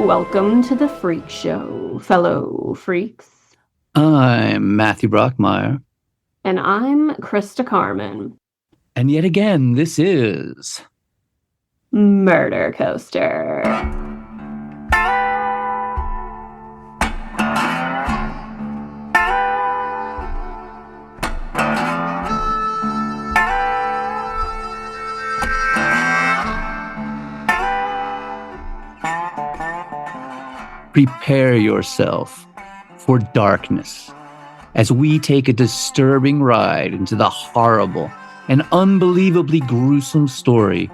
Welcome to the Freak Show, fellow freaks. I'm Matthew Brockmeyer. And I'm Christa Carmen. And yet again, this is... Murder Coaster. Prepare yourself for darkness as we take a disturbing ride into the horrible and unbelievably gruesome story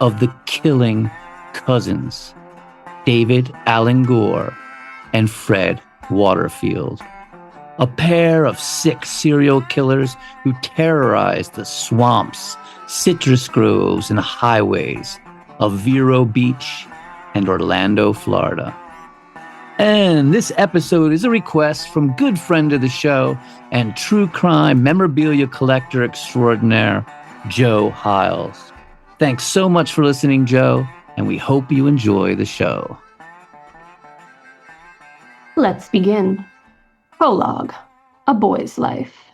of the killing cousins, David Allan Gore and Fred Waterfield, a pair of sick serial killers who terrorized the swamps, citrus groves, and highways of Vero Beach and Orlando, Florida. And this episode is a request from good friend of the show and true crime memorabilia collector extraordinaire, Joe Hiles. Thanks so much for listening, Joe, and we hope you enjoy the show. Let's begin. Prologue: A Boy's Life.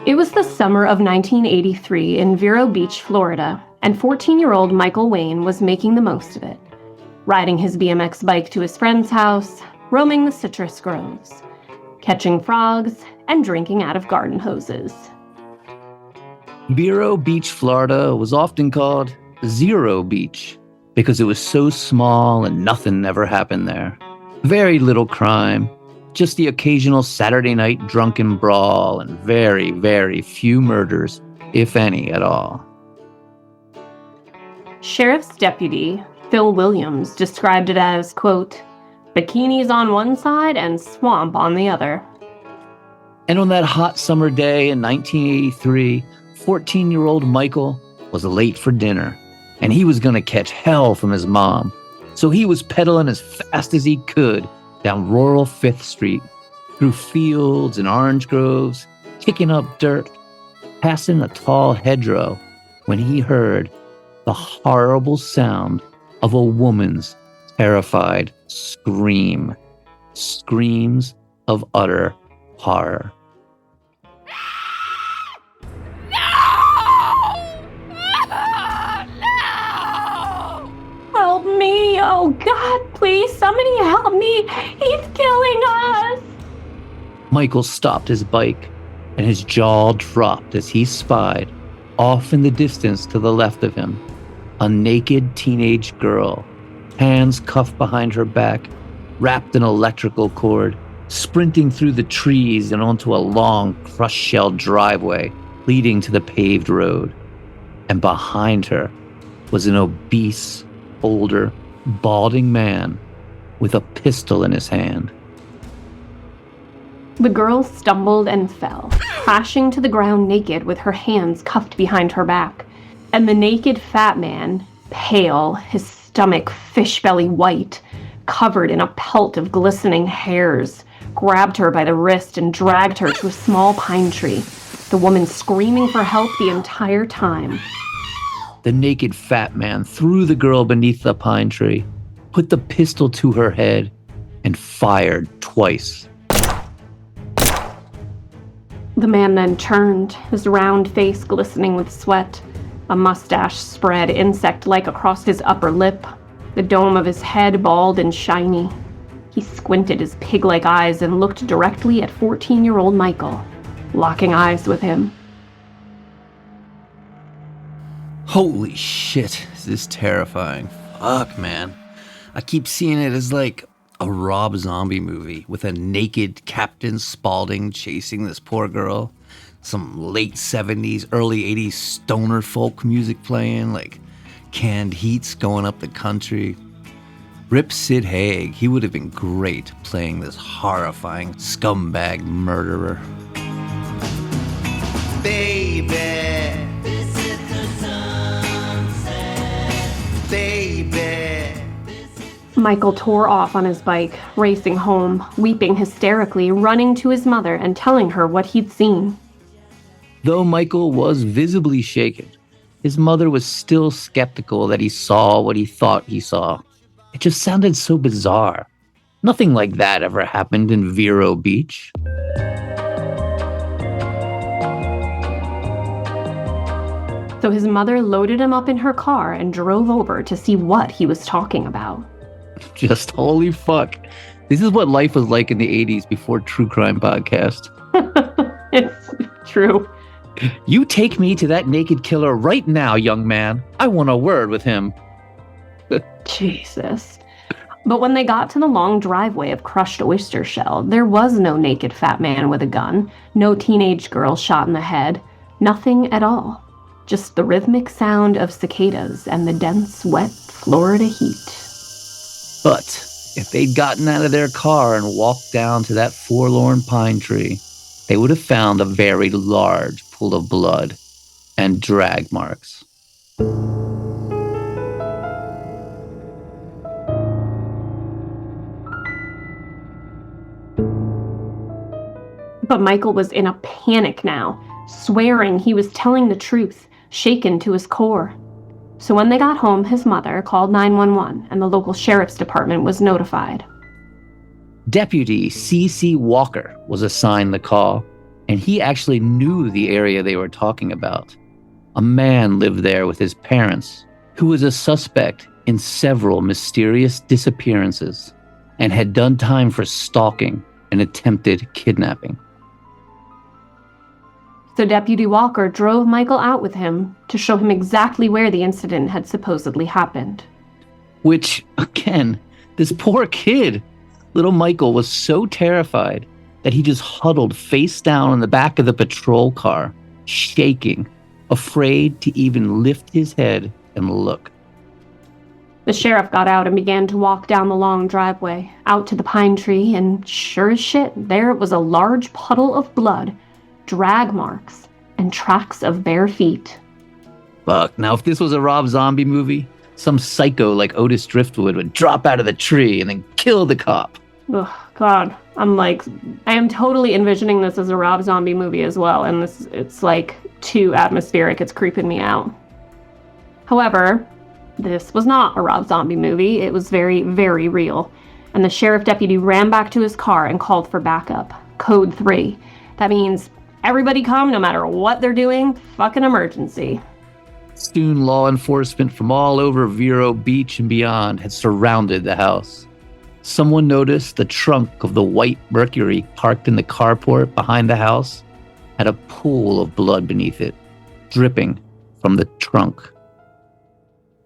It was the summer of 1983 in Vero Beach, Florida, and 14-year-old Michael Wayne was making the most of it, riding his BMX bike to his friend's house, roaming the citrus groves, catching frogs, and drinking out of garden hoses. Vero Beach, Florida was often called Zero Beach because it was so small and nothing ever happened there. Very little crime. Just the occasional Saturday night drunken brawl and very, very few murders, if any at all. Sheriff's Deputy Phil Williams described it as, quote, bikinis on one side and swamp on the other. And on that hot summer day in 1983, 14-year-old Michael was late for dinner, and he was going to catch hell from his mom. So he was pedaling as fast as he could down rural 5th Street, through fields and orange groves, kicking up dirt, passing a tall hedgerow, when he heard the horrible sound of a woman's terrified scream. Screams of utter horror. Help me! Oh God, please, somebody help me! He's killing us! Michael stopped his bike, and his jaw dropped as he spied, off in the distance to the left of him, a naked teenage girl, hands cuffed behind her back, wrapped in electrical cord, sprinting through the trees and onto a long, crushed-shell driveway leading to the paved road. And behind her was an obese, older, balding man with a pistol in his hand. The girl stumbled and fell, crashing to the ground naked with her hands cuffed behind her back. And the naked fat man, pale, his stomach fish belly white, covered in a pelt of glistening hairs, grabbed her by the wrist and dragged her to a small pine tree, the woman screaming for help the entire time. The naked fat man threw the girl beneath the pine tree, put the pistol to her head, and fired twice. The man then turned, his round face glistening with sweat, a mustache spread insect-like across his upper lip, the dome of his head bald and shiny. He squinted his pig-like eyes and looked directly at 14-year-old Michael, locking eyes with him. Holy shit, is this terrifying. Fuck, man. I keep seeing it as like a Rob Zombie movie with a naked Captain Spaulding chasing this poor girl. Some late 70s, early 80s stoner folk music playing, like Canned Heat's going up the country. Rip Sid Haig, he would have been great playing this horrifying scumbag murderer. Baby, visit the sunset. Baby. Michael tore off on his bike, racing home, weeping hysterically, running to his mother and telling her what he'd seen. Though Michael was visibly shaken, his mother was still skeptical that he saw what he thought he saw. It just sounded so bizarre. Nothing like that ever happened in Vero Beach. So his mother loaded him up in her car and drove over to see what he was talking about. Just holy fuck. This is what life was like in the 80s before True Crime Podcast. It's true. You take me to that naked killer right now, young man. I want a word with him. Jesus. But when they got to the long driveway of crushed oyster shell, there was no naked fat man with a gun, no teenage girl shot in the head, nothing at all. Just the rhythmic sound of cicadas and the dense, wet Florida heat. But if they'd gotten out of their car and walked down to that forlorn pine tree, they would have found a very large pool of blood and drag marks. But Michael was in a panic now, swearing he was telling the truth, shaken to his core. So when they got home, his mother called 911 and the local sheriff's department was notified. Deputy C.C. Walker was assigned the call, and he actually knew the area they were talking about. A man lived there with his parents, who was a suspect in several mysterious disappearances and had done time for stalking and attempted kidnapping. So Deputy Walker drove Michael out with him to show him exactly where the incident had supposedly happened. Which, again, this poor kid, little Michael, was so terrified that he just huddled face down on the back of the patrol car, shaking, afraid to even lift his head and look. The sheriff got out and began to walk down the long driveway, out to the pine tree, and sure as shit, there was a large puddle of blood, drag marks, and tracks of bare feet. Fuck, now if this was a Rob Zombie movie, some psycho like Otis Driftwood would drop out of the tree and then kill the cop. Ugh, God, I am totally envisioning this as a Rob Zombie movie as well, and it's like too atmospheric, it's creeping me out. However, this was not a Rob Zombie movie, it was very, very real, and the sheriff deputy ran back to his car and called for backup. Code 3. That means everybody come, no matter what they're doing, fucking emergency. Soon law enforcement from all over Vero Beach and beyond had surrounded the house. Someone noticed the trunk of the white Mercury parked in the carport behind the house had a pool of blood beneath it, dripping from the trunk.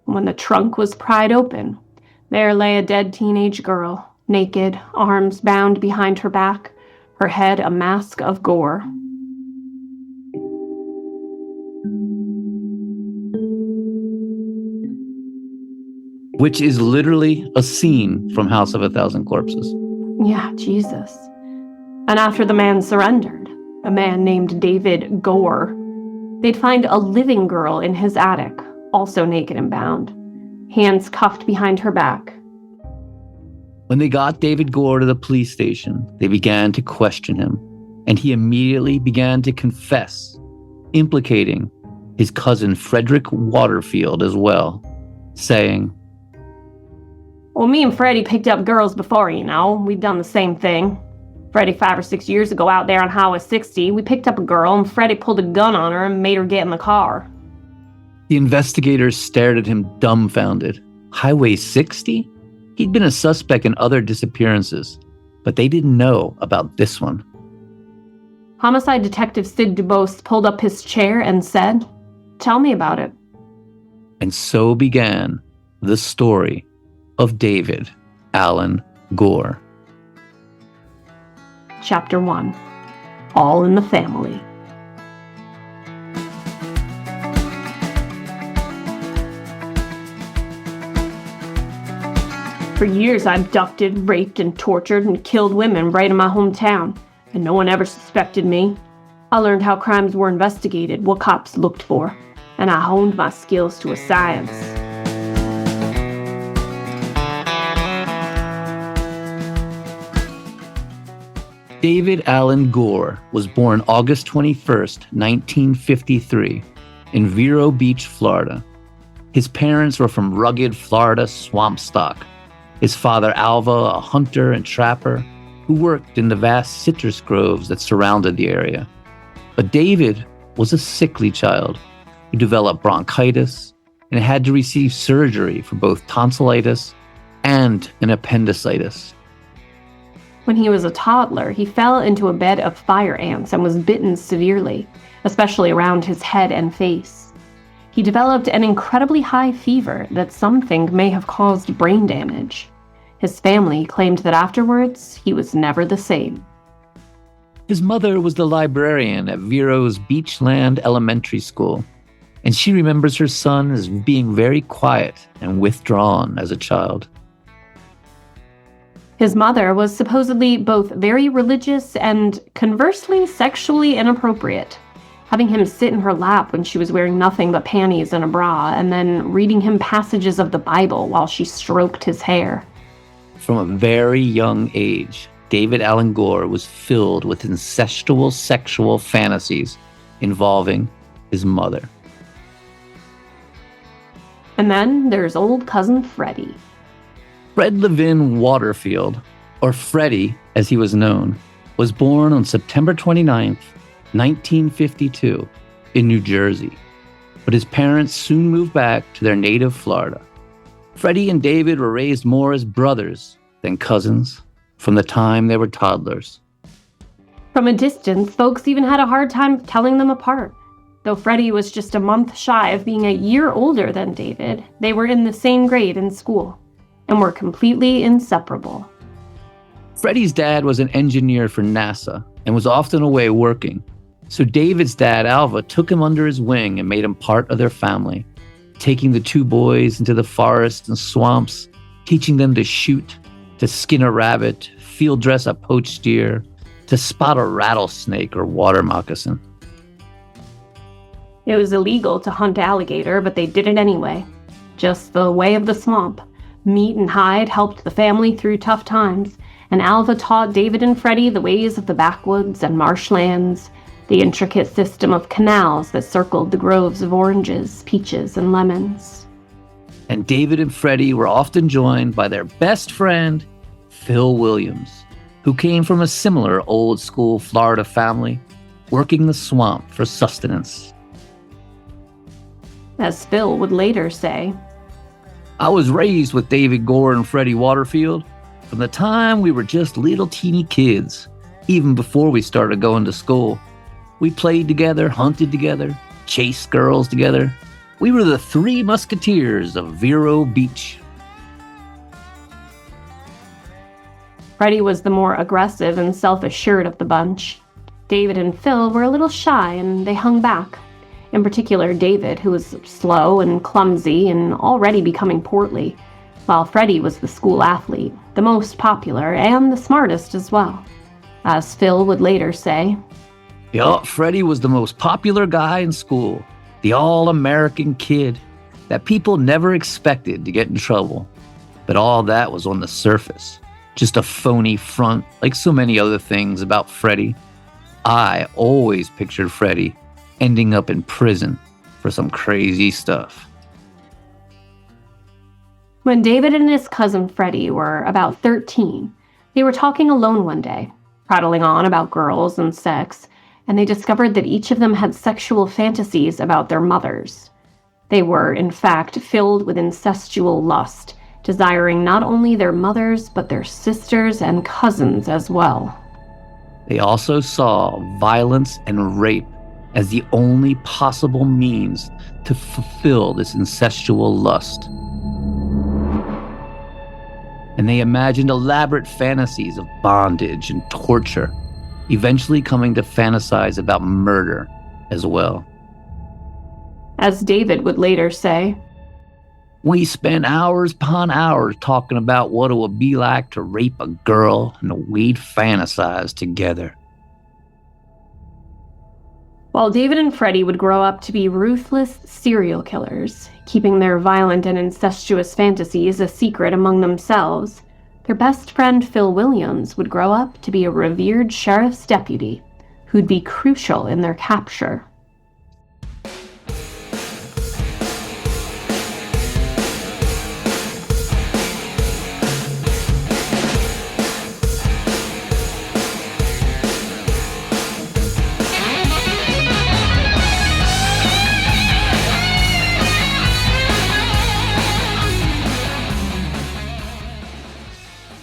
When the trunk was pried open, there lay a dead teenage girl, naked, arms bound behind her back, her head a mask of gore. Which is literally a scene from House of a Thousand Corpses. Yeah, Jesus. And after the man surrendered, a man named David Gore, they'd find a living girl in his attic, also naked and bound, hands cuffed behind her back. When they got David Gore to the police station, they began to question him, and he immediately began to confess, implicating his cousin Frederick Waterfield as well, saying, Well, me and Freddie picked up girls before, you know. We'd done the same thing. Freddie 5 or 6 years ago out there on Highway 60, we picked up a girl and Freddie pulled a gun on her and made her get in the car. The investigators stared at him dumbfounded. Highway 60? He'd been a suspect in other disappearances, but they didn't know about this one. Homicide Detective Sid Dubose pulled up his chair and said, Tell me about it. And so began the story of David Allan Gore. Chapter 1. All in the Family. For years, I abducted, raped, and tortured and killed women right in my hometown, and no one ever suspected me. I learned how crimes were investigated, what cops looked for, and I honed my skills to a science. David Allan Gore was born August 21st, 1953, in Vero Beach, Florida. His parents were from rugged Florida swamp stock. His father, Alva, a hunter and trapper, who worked in the vast citrus groves that surrounded the area. But David was a sickly child who developed bronchitis and had to receive surgery for both tonsillitis and an appendicitis. When he was a toddler, he fell into a bed of fire ants and was bitten severely, especially around his head and face. He developed an incredibly high fever that some think may have caused brain damage. His family claimed that afterwards, he was never the same. His mother was the librarian at Vero's Beachland Elementary School, and she remembers her son as being very quiet and withdrawn as a child. His mother was supposedly both very religious and, conversely, sexually inappropriate, having him sit in her lap when she was wearing nothing but panties and a bra, and then reading him passages of the Bible while she stroked his hair. From a very young age, David Allan Gore was filled with incestual sexual fantasies involving his mother. And then there's old cousin Freddie. Fred Levin Waterfield, or Freddie as he was known, was born on September 29th, 1952, in New Jersey. But his parents soon moved back to their native Florida. Freddie and David were raised more as brothers than cousins from the time they were toddlers. From a distance, folks even had a hard time telling them apart. Though Freddie was just a month shy of being a year older than David, they were in the same grade in school and were completely inseparable. Freddie's dad was an engineer for NASA and was often away working, so David's dad, Alva, took him under his wing and made him part of their family, taking the two boys into the forests and swamps, teaching them to shoot, to skin a rabbit, field dress a poached deer, to spot a rattlesnake or water moccasin. It was illegal to hunt alligator, but they did it anyway. Just the way of the swamp. Meat and hide helped the family through tough times, and Alva taught David and Freddie the ways of the backwoods and marshlands, the intricate system of canals that circled the groves of oranges, peaches, and lemons. And David and Freddie were often joined by their best friend, Phil Williams, who came from a similar old-school Florida family, working the swamp for sustenance. As Phil would later say, I was raised with David Gore and Freddie Waterfield from the time we were just little teeny kids, even before we started going to school. We played together, hunted together, chased girls together. We were the three musketeers of Vero Beach. Freddie was the more aggressive and self-assured of the bunch. David and Phil were a little shy and they hung back. In particular, David, who was slow and clumsy and already becoming portly, while Freddie was the school athlete, the most popular and the smartest as well. As Phil would later say, Yup, Freddie was the most popular guy in school, the all-American kid that people never expected to get in trouble. But all that was on the surface, just a phony front like so many other things about Freddie. I always pictured Freddie ending up in prison for some crazy stuff. When David and his cousin Freddie were about 13, they were talking alone one day, prattling on about girls and sex, and they discovered that each of them had sexual fantasies about their mothers. They were, in fact, filled with incestual lust, desiring not only their mothers, but their sisters and cousins as well. They also saw violence and rape as the only possible means to fulfill this incestual lust. And they imagined elaborate fantasies of bondage and torture, eventually coming to fantasize about murder as well. As David would later say, we spent hours upon hours talking about what it would be like to rape a girl, and we'd fantasize together. While David and Freddie would grow up to be ruthless serial killers, keeping their violent and incestuous fantasies a secret among themselves, Their best friend Phil Williams would grow up to be a revered sheriff's deputy who'd be crucial in their capture.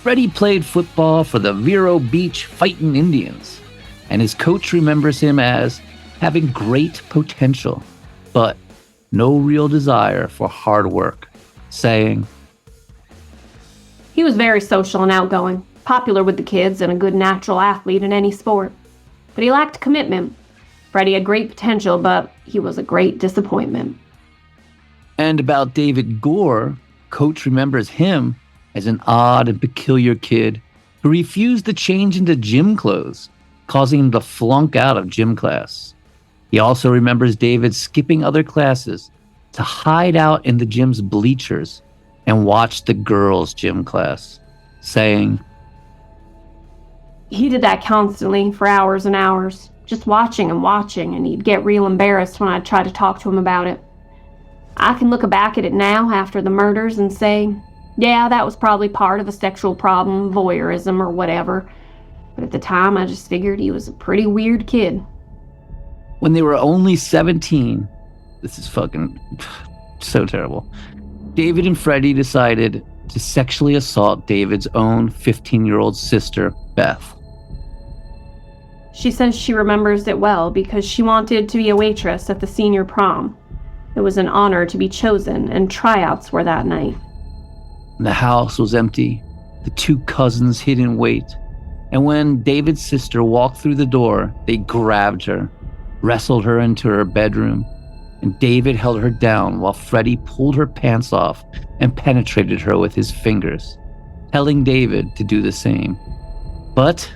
Freddie played football for the Vero Beach Fighting Indians, and his coach remembers him as having great potential, but no real desire for hard work, saying, "He was very social and outgoing, popular with the kids, and a good natural athlete in any sport. But he lacked commitment. Freddie had great potential, but he was a great disappointment." And about David Gore, coach remembers him as an odd and peculiar kid who refused to change into gym clothes, causing him to flunk out of gym class. He also remembers David skipping other classes to hide out in the gym's bleachers and watch the girls' gym class, saying, "He did that constantly for hours and hours, just watching, and he'd get real embarrassed when I'd try to talk to him about it. I can look back at it now after the murders and say, yeah, that was probably part of a sexual problem, voyeurism, or whatever. But at the time, I just figured he was a pretty weird kid." When they were only 17, this is fucking so terrible, David and Freddie decided to sexually assault David's own 15-year-old sister, Beth. She says she remembers it well because she wanted to be a waitress at the senior prom. It was an honor to be chosen, and tryouts were that night. The house was empty. The two cousins hid in wait. And when David's sister walked through the door, they grabbed her, wrestled her into her bedroom, and David held her down while Freddie pulled her pants off and penetrated her with his fingers, telling David to do the same. But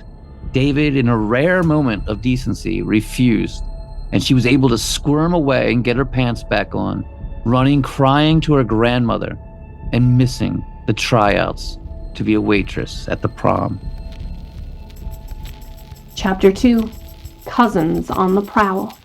David, in a rare moment of decency, refused, and she was able to squirm away and get her pants back on, running crying to her grandmother and missing the tryouts to be a waitress at the prom. Chapter 2, Cousins on the Prowl.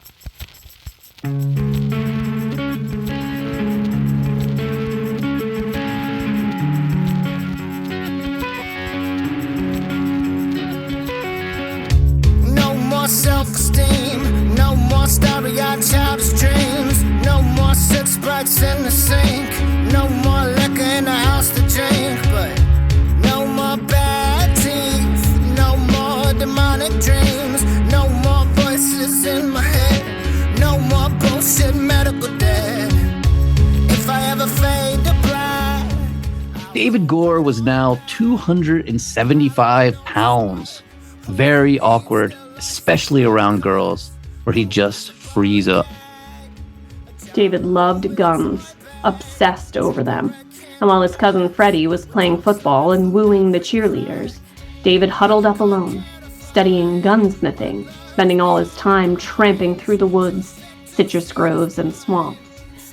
No more self-esteem, no more starry-eyed childish dreams, no more six sprites in the sink, no more liquor in the house to drink, but no more bad teeth, no more demonic dreams, no more voices in my head, no more bullshit medical debt. If I ever fade to black. David Gore was now 275 pounds. Very awkward, especially around girls, where he'd just freeze up. David loved guns, obsessed over them. And while his cousin Freddie was playing football and wooing the cheerleaders, David huddled up alone, studying gunsmithing, spending all his time tramping through the woods, citrus groves, and swamps,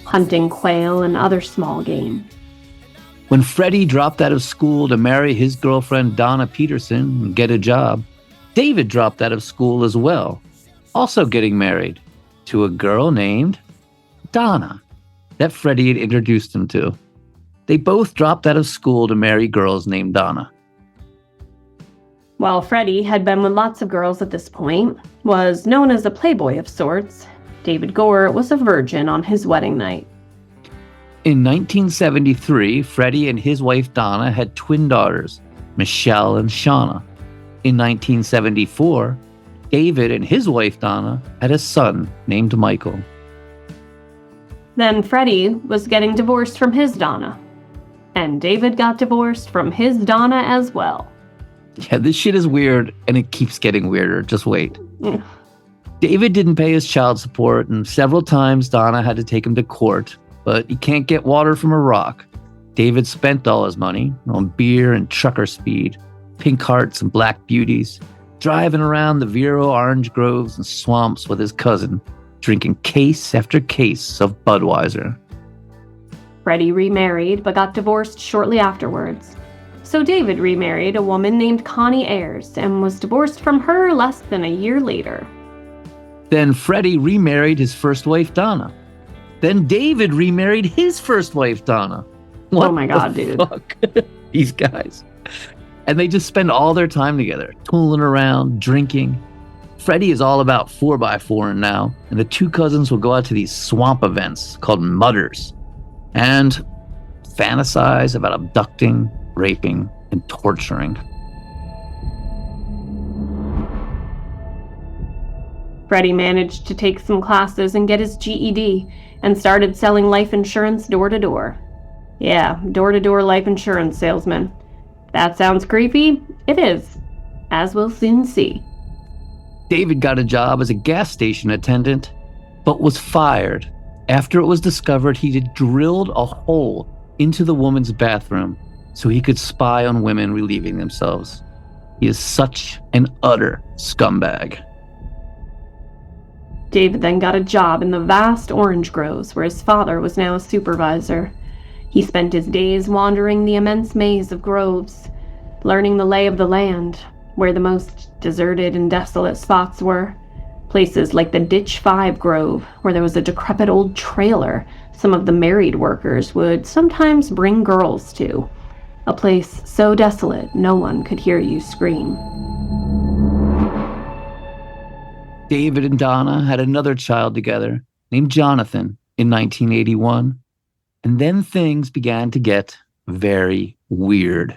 hunting quail and other small game. When Freddie dropped out of school to marry his girlfriend Donna Peterson and get a job, David dropped out of school as well, also getting married to a girl named Donna that Freddie had introduced him to. They both dropped out of school to marry girls named Donna. While Freddie had been with lots of girls at this point, was known as a playboy of sorts, David Gore was a virgin on his wedding night. In 1973, Freddie and his wife Donna had twin daughters, Michelle and Shauna. In 1974, David and his wife Donna had a son named Michael. Then Freddie was getting divorced from his Donna. And David got divorced from his Donna as well. Yeah, this shit is weird, and it keeps getting weirder. Just wait. Mm. David didn't pay his child support, and several times Donna had to take him to court, but he can't get water from a rock. David spent all his money on beer and trucker speed, pink hearts and black beauties, driving around the Vero orange groves and swamps with his cousin, drinking case after case of Budweiser. Freddie remarried but got divorced shortly afterwards. So David remarried a woman named Connie Ayers and was divorced from her less than a year later. Then Freddie remarried his first wife, Donna. Then David remarried his first wife, Donna. What Oh my God, dude. fuck? These guys. And they just spend all their time together, tooling around, drinking. Freddie is all about 4x4 now, and the two cousins will go out to these swamp events called mudders and fantasize about abducting, raping, and torturing. Freddie managed to take some classes and get his GED and started selling life insurance door to door. Yeah, door-to-door life insurance salesman. That sounds creepy? It is, as we'll soon see. David got a job as a gas station attendant, but was fired after it was discovered he had drilled a hole into the woman's bathroom so he could spy on women relieving themselves. He is such an utter scumbag. David then got a job in the vast orange groves where his father was now a supervisor. He spent his days wandering the immense maze of groves, learning the lay of the land, where the most deserted and desolate spots were. Places like the Ditch 5 Grove, where there was a decrepit old trailer some of the married workers would sometimes bring girls to. A place so desolate no one could hear you scream. David and Donna had another child together named Jonathan in 1981. And then things began to get very weird.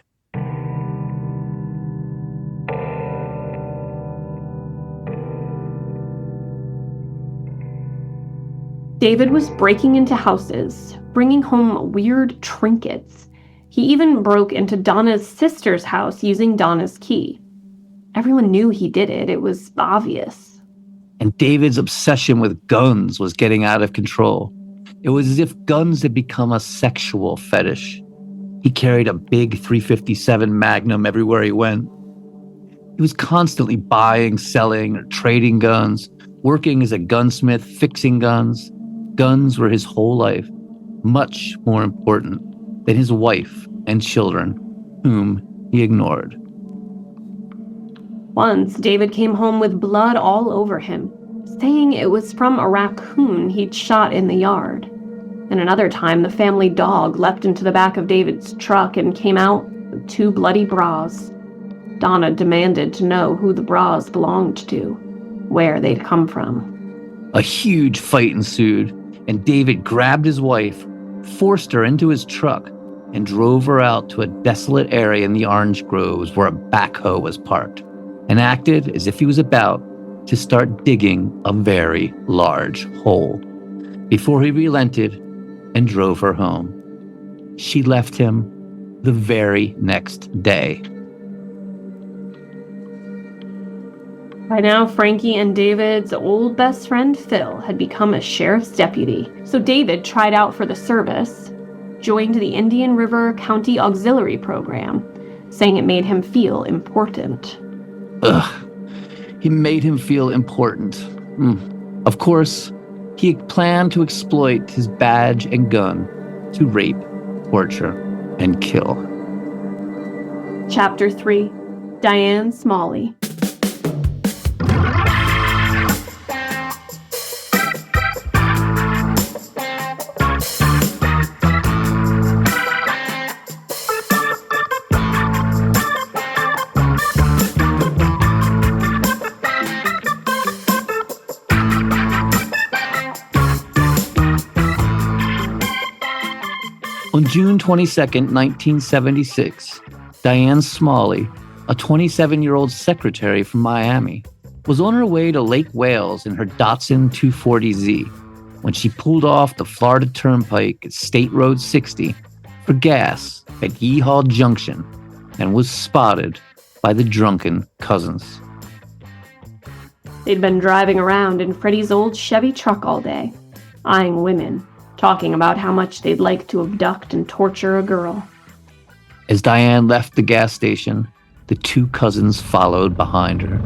David was breaking into houses, bringing home weird trinkets. He even broke into Donna's sister's house using Donna's key. Everyone knew he did it. It was obvious. And David's obsession with guns was getting out of control. It was as if guns had become a sexual fetish. He carried a big .357 Magnum everywhere he went. He was constantly buying, selling, or trading guns, working as a gunsmith, fixing guns. Guns were his whole life, much more important than his wife and children, whom he ignored. Once, David came home with blood all over him, saying it was from a raccoon he'd shot in the yard. And another time, the family dog leapt into the back of David's truck and came out with 2 bloody bras. Donna demanded to know who the bras belonged to, where they'd come from. A huge fight ensued, and David grabbed his wife, forced her into his truck, and drove her out to a desolate area in the orange groves where a backhoe was parked, and acted as if he was about to start digging a very large hole before he relented and drove her home. She left him the very next day. By now, Frankie and David's old best friend Phil had become a sheriff's deputy, so David tried out for the service, joined the Indian River County Auxiliary Program, saying it made him feel important. Ugh. He made him feel important. Of course, he had planned to exploit his badge and gun to rape, torture, and kill. Chapter 3. Diane Smalley. On June 22nd, 1976, Diane Smalley, a 27-year-old secretary from Miami, was on her way to Lake Wales in her Datsun 240Z when she pulled off the Florida Turnpike at State Road 60 for gas at Yeehaw Junction and was spotted by the drunken cousins. They'd been driving around in Freddie's old Chevy truck all day, eyeing women, talking about how much they'd like to abduct and torture a girl. As Diane left the gas station, the 2 cousins followed behind her.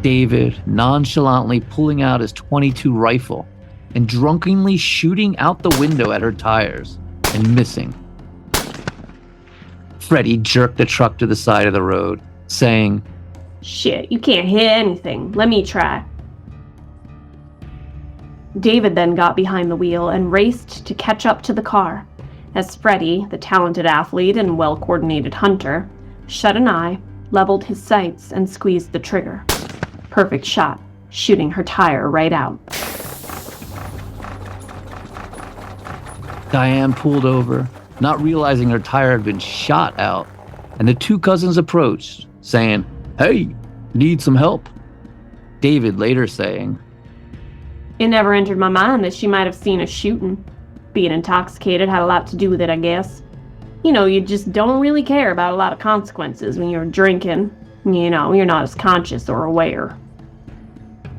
David nonchalantly pulling out his .22 rifle and drunkenly shooting out the window at her tires and missing. Freddie jerked the truck to the side of the road, saying, "Shit, you can't hit anything. Let me try." David then got behind the wheel and raced to catch up to the car, as Freddie, the talented athlete and well-coordinated hunter, shut an eye, leveled his sights, and squeezed the trigger. Perfect shot, shooting her tire right out. Diane pulled over, not realizing her tire had been shot out, and the two cousins approached, saying, "Hey, need some help?" David later saying, "It never entered my mind that she might have seen us shooting. Being intoxicated had a lot to do with it, I guess. You know, you just don't really care about a lot of consequences when you're drinking. You know, you're not as conscious or aware."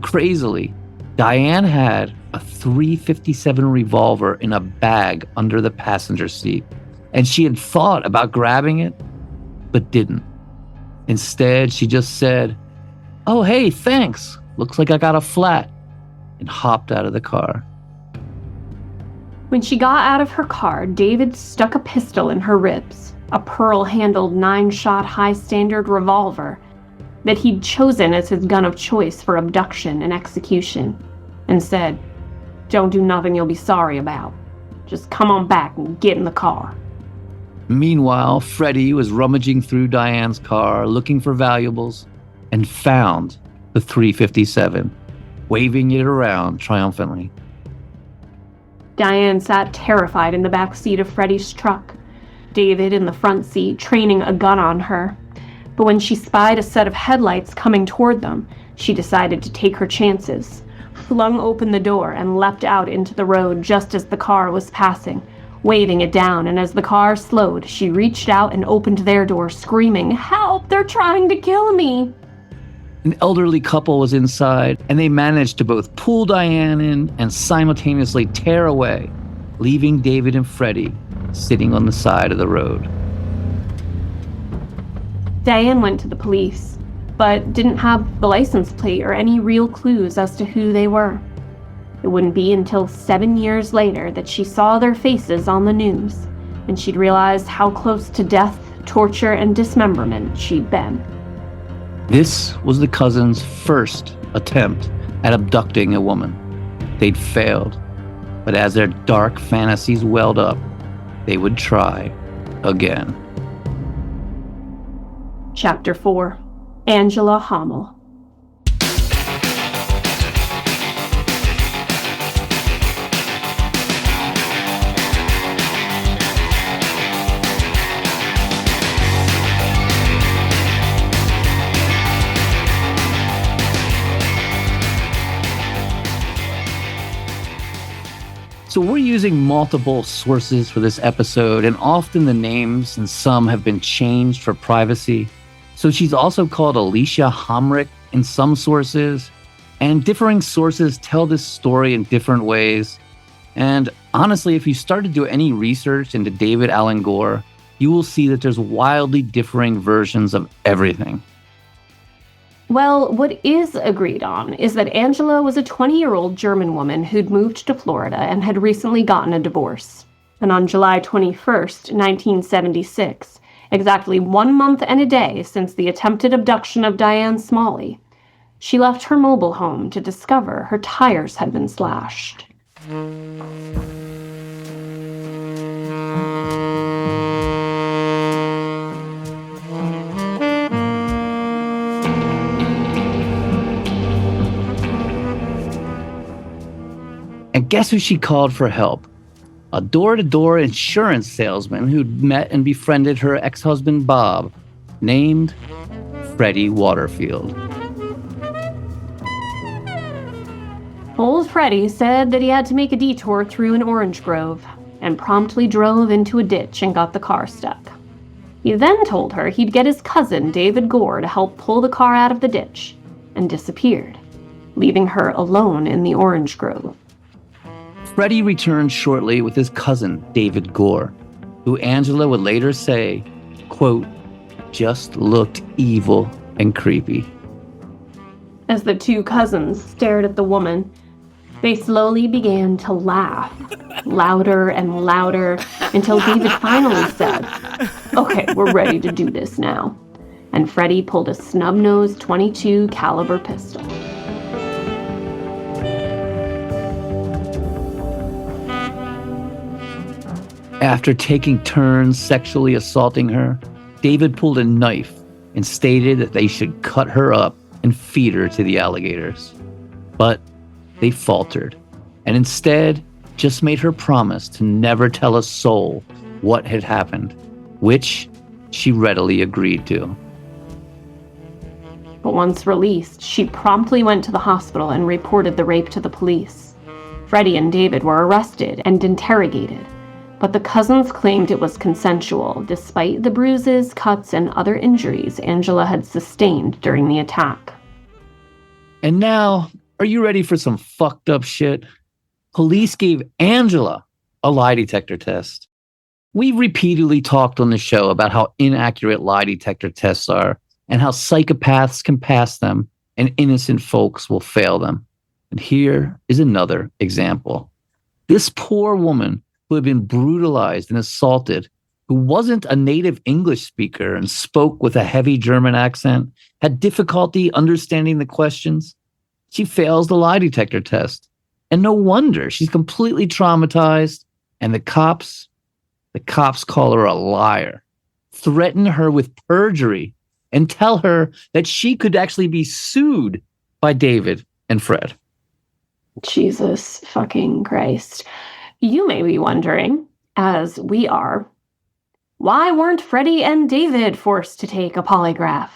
Crazily, Diane had a .357 revolver in a bag under the passenger seat, and she had thought about grabbing it, but didn't. Instead, she just said, "Oh, hey, thanks. Looks like I got a flat," and hopped out of the car. When she got out of her car, David stuck a pistol in her ribs, a pearl-handled 9-shot high-standard revolver that he'd chosen as his gun of choice for abduction and execution, and said, "Don't do nothing you'll be sorry about. Just come on back and get in the car." Meanwhile, Freddie was rummaging through Diane's car looking for valuables and found the .357, waving it around triumphantly. Diane sat terrified in the back seat of Freddie's truck, David in the front seat training a gun on her. But when she spied a set of headlights coming toward them, she decided to take her chances, flung open the door and leapt out into the road just as the car was passing, waving it down, and as the car slowed, she reached out and opened their door, screaming, "Help! They're trying to kill me!" An elderly couple was inside, and they managed to both pull Diane in and simultaneously tear away, leaving David and Freddie sitting on the side of the road. Diane went to the police, but didn't have the license plate or any real clues as to who they were. It wouldn't be until 7 years later that she saw their faces on the news, and she'd realized how close to death, torture, and dismemberment she'd been. This was the cousins' first attempt at abducting a woman. They'd failed, but as their dark fantasies welled up, they would try again. Chapter 4. Angela Hommel. So we're using multiple sources for this episode, and often the names and some have been changed for privacy. So she's also called Alicia Homrich in some sources, and differing sources tell this story in different ways. And honestly, if you start to do any research into David Allan Gore, you will see that there's wildly differing versions of everything. Well, what is agreed on is that Angela was a 20-year-old German woman who'd moved to Florida and had recently gotten a divorce. And on July 21st, 1976, exactly 1 month and a day since the attempted abduction of Diane Smalley, she left her mobile home to discover her tires had been slashed. And guess who she called for help? A door-to-door insurance salesman who'd met and befriended her ex-husband Bob, named Freddie Waterfield. Old Freddie said that he had to make a detour through an orange grove and promptly drove into a ditch and got the car stuck. He then told her he'd get his cousin David Gore to help pull the car out of the ditch and disappeared, leaving her alone in the orange grove. Freddie returned shortly with his cousin, David Gore, who Angela would later say, quote, just looked evil and creepy. As the two cousins stared at the woman, they slowly began to laugh, louder and louder, until David finally said, "Okay, we're ready to do this now." And Freddie pulled a snub-nosed .22 caliber pistol. After taking turns sexually assaulting her, David pulled a knife and stated that they should cut her up and feed her to the alligators. But they faltered, and instead just made her promise to never tell a soul what had happened, which she readily agreed to. But once released, she promptly went to the hospital and reported the rape to the police. Freddie and David were arrested and interrogated, but the cousins claimed it was consensual, despite the bruises, cuts, and other injuries Angela had sustained during the attack. And now, are you ready for some fucked up shit? Police gave Angela a lie detector test. We've repeatedly talked on the show about how inaccurate lie detector tests are and how psychopaths can pass them and innocent folks will fail them. And here is another example. This poor woman who had been brutalized and assaulted, who wasn't a native English speaker and spoke with a heavy German accent, had difficulty understanding the questions. She fails the lie detector test. And no wonder, she's completely traumatized. And the cops call her a liar, threaten her with perjury, and tell her that she could actually be sued by David and Fred. Jesus fucking Christ. You may be wondering, as we are, why weren't Freddie and David forced to take a polygraph?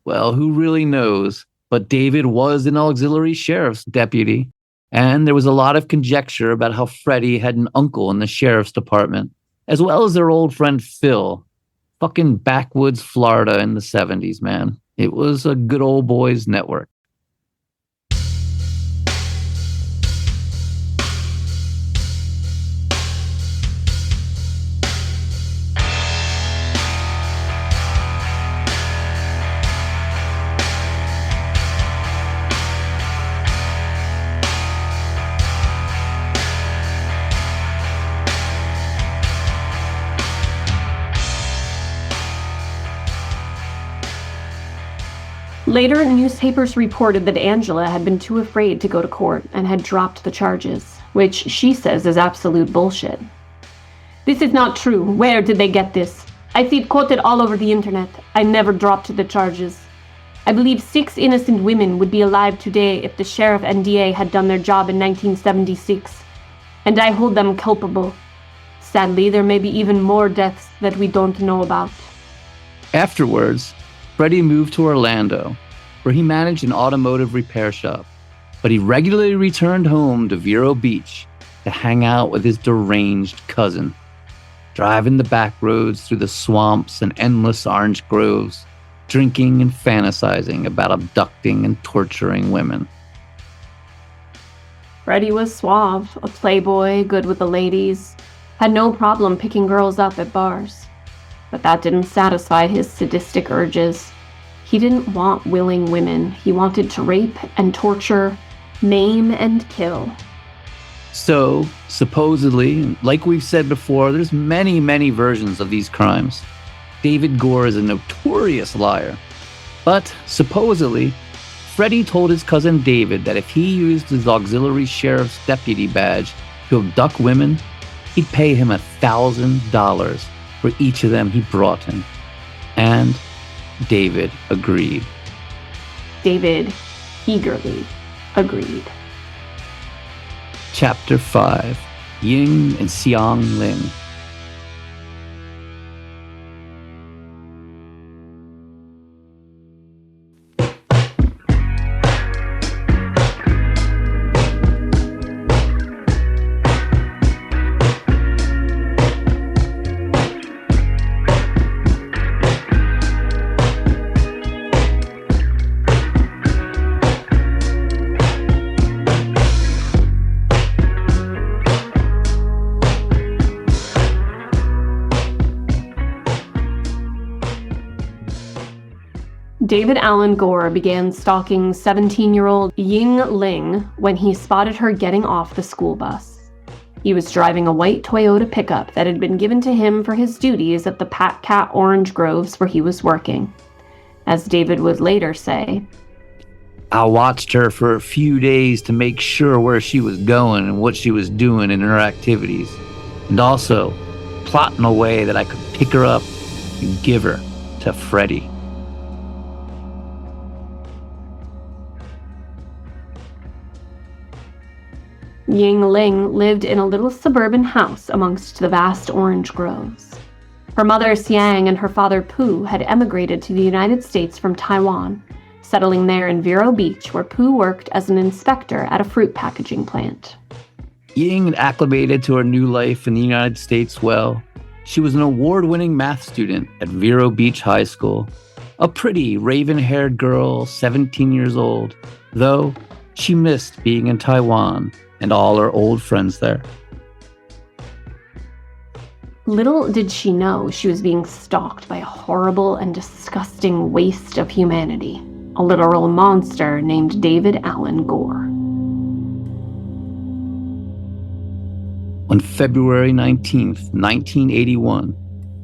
Well, who really knows? But David was an auxiliary sheriff's deputy, and there was a lot of conjecture about how Freddie had an uncle in the sheriff's department, as well as their old friend Phil. Fucking backwoods Florida in the 70s, man. It was a good old boys network. Later, newspapers reported that Angela had been too afraid to go to court and had dropped the charges, which she says is absolute bullshit. "This is not true. Where did they get this? I see it quoted all over the internet. I never dropped the charges. I believe 6 innocent women would be alive today if the sheriff and DA had done their job in 1976. And I hold them culpable. Sadly, there may be even more deaths that we don't know about." Afterwards, Freddie moved to Orlando, where he managed an automotive repair shop, but he regularly returned home to Vero Beach to hang out with his deranged cousin, driving the back roads through the swamps and endless orange groves, drinking and fantasizing about abducting and torturing women. Freddie was suave, a playboy, good with the ladies, had no problem picking girls up at bars. But that didn't satisfy his sadistic urges. He didn't want willing women. He wanted to rape and torture, maim and kill. So, supposedly, like we've said before, there's many, many versions of these crimes. David Gore is a notorious liar. But, supposedly, Freddie told his cousin David that if he used his auxiliary sheriff's deputy badge to abduct women, he'd pay him $1,000 for each of them he brought him. And David agreed. David eagerly agreed. Chapter 5, Ying and Xiang Ling. David Allan Gore began stalking 17-year-old Ying Ling when he spotted her getting off the school bus. He was driving a white Toyota pickup that had been given to him for his duties at the Pat Cat orange groves where he was working. As David would later say, I watched her for a few days to make sure where she was going and what she was doing in her activities, and also plotting a way that I could pick her up and give her to Freddie. Ying Ling lived in a little suburban house amongst the vast orange groves. Her mother Xiang and her father Pu had emigrated to the United States from Taiwan, settling there in Vero Beach, where Pu worked as an inspector at a fruit packaging plant. Ying had acclimated to her new life in the United States well. She was an award-winning math student at Vero Beach High School, a pretty raven-haired girl, 17 years old, though she missed being in Taiwan and all her old friends there. Little did she know she was being stalked by a horrible and disgusting waste of humanity, a literal monster named David Allan Gore. On February 19th, 1981,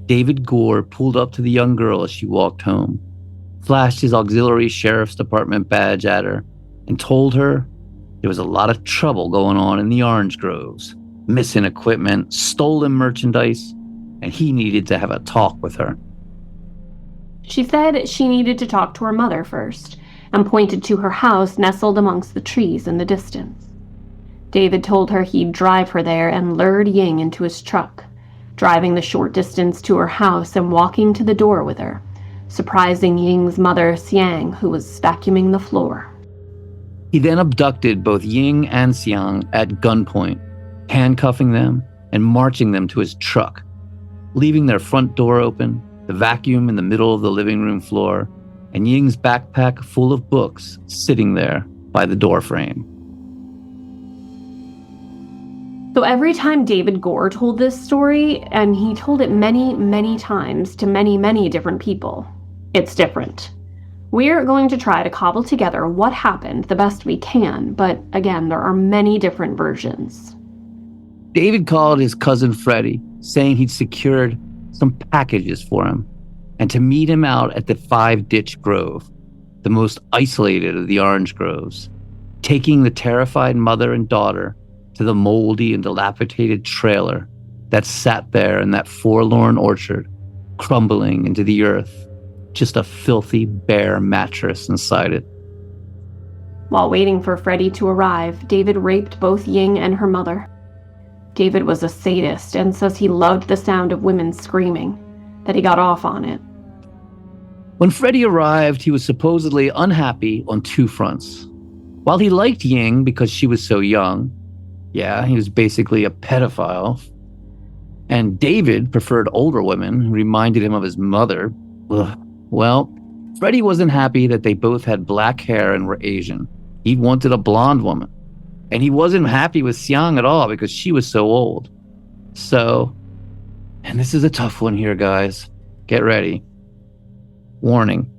David Gore pulled up to the young girl as she walked home, flashed his auxiliary sheriff's department badge at her, and told her there was a lot of trouble going on in the orange groves, missing equipment, stolen merchandise, and he needed to have a talk with her. She said she needed to talk to her mother first, and pointed to her house nestled amongst the trees in the distance. David told her he'd drive her there and lured Ying into his truck, driving the short distance to her house and walking to the door with her, surprising Ying's mother Xiang, who was vacuuming the floor. He then abducted both Ying and Xiang at gunpoint, handcuffing them and marching them to his truck, leaving their front door open, the vacuum in the middle of the living room floor, and Ying's backpack full of books sitting there by the doorframe. So every time David Gore told this story, and he told it many, many times to many, many different people, it's different. We're going to try to cobble together what happened the best we can, but again, there are many different versions. David called his cousin Freddie, saying he'd secured some packages for him, and to meet him out at the 5-ditch grove, the most isolated of the orange groves, taking the terrified mother and daughter to the moldy and dilapidated trailer that sat there in that forlorn orchard, crumbling into the earth, just a filthy, bare mattress inside it. While waiting for Freddie to arrive, David raped both Ying and her mother. David was a sadist and says he loved the sound of women screaming, that he got off on it. When Freddie arrived, he was supposedly unhappy on 2 fronts. While he liked Ying because she was so young, he was basically a pedophile, and David preferred older women who reminded him of his mother. Well, Freddie wasn't happy that they both had black hair and were Asian. He wanted a blonde woman. And he wasn't happy with Xiang at all because she was so old. So, and this is a tough one here, guys. Get ready. Warning.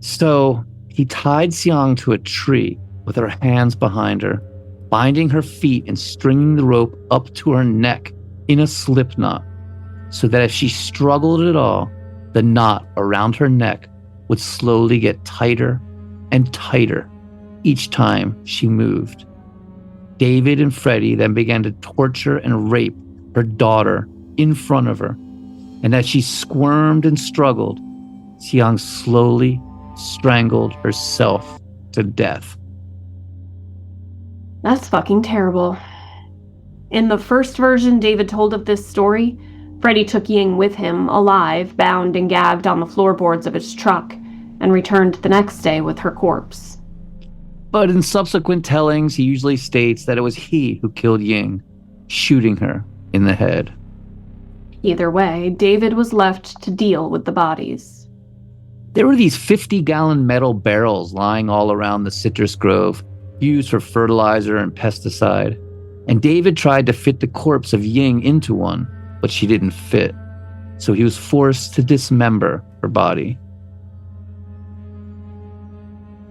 So, he tied Xiang to a tree with her hands behind her, binding her feet and stringing the rope up to her neck in a slip knot, so that if she struggled at all, the knot around her neck would slowly get tighter and tighter each time she moved. David and Freddie then began to torture and rape her daughter in front of her, and as she squirmed and struggled, Xiang slowly strangled herself to death. That's fucking terrible. In the first version David told of this story, Freddie took Ying with him, alive, bound and gagged on the floorboards of his truck, and returned the next day with her corpse. But in subsequent tellings, he usually states that it was he who killed Ying, shooting her in the head. Either way, David was left to deal with the bodies. There were these 50-gallon metal barrels lying all around the citrus grove, used for fertilizer and pesticide, and David tried to fit the corpse of Ying into one, but she didn't fit, so he was forced to dismember her body.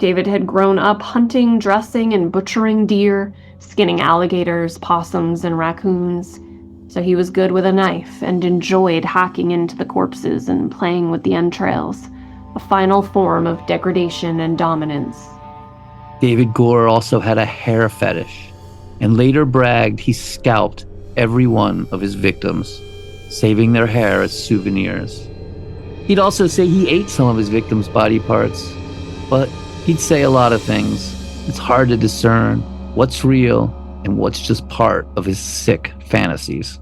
David had grown up hunting, dressing, and butchering deer, skinning alligators, possums, and raccoons, so he was good with a knife and enjoyed hacking into the corpses and playing with the entrails, a final form of degradation and dominance. David Gore also had a hair fetish, and later bragged he scalped every one of his victims, saving their hair as souvenirs. He'd also say he ate some of his victims' body parts, but he'd say a lot of things. It's hard to discern what's real and what's just part of his sick fantasies.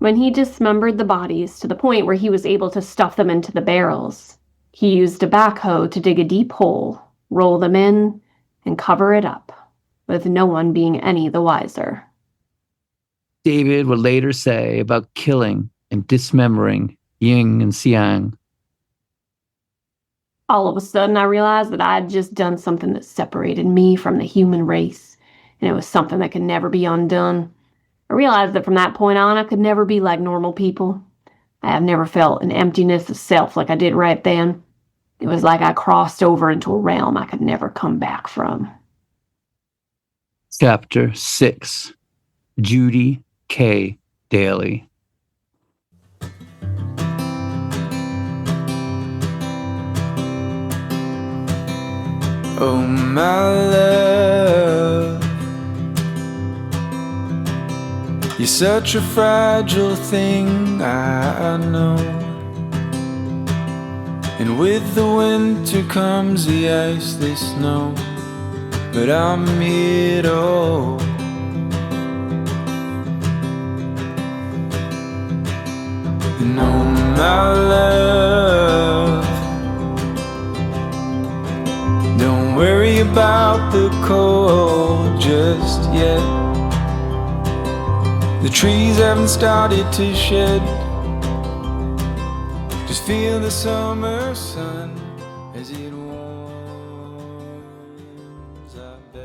When he dismembered the bodies to the point where he was able to stuff them into the barrels, he used a backhoe to dig a deep hole, roll them in, and cover it up, with no one being any the wiser. David would later say about killing and dismembering yin and xiang. All of a sudden, I realized that I had just done something that separated me from the human race, and it was something that could never be undone. I realized that from that point on, I could never be like normal people. I have never felt an emptiness of self like I did right then. It was like I crossed over into a realm I could never come back from. Chapter 6. Judy K. Daly. Oh, my love, you're such a fragile thing, I know. And with the winter comes the ice, the snow, but I'm here to hold. And oh, my love, don't worry about the cold just yet. The trees haven't started to shed. Just feel the summer sun as it warms.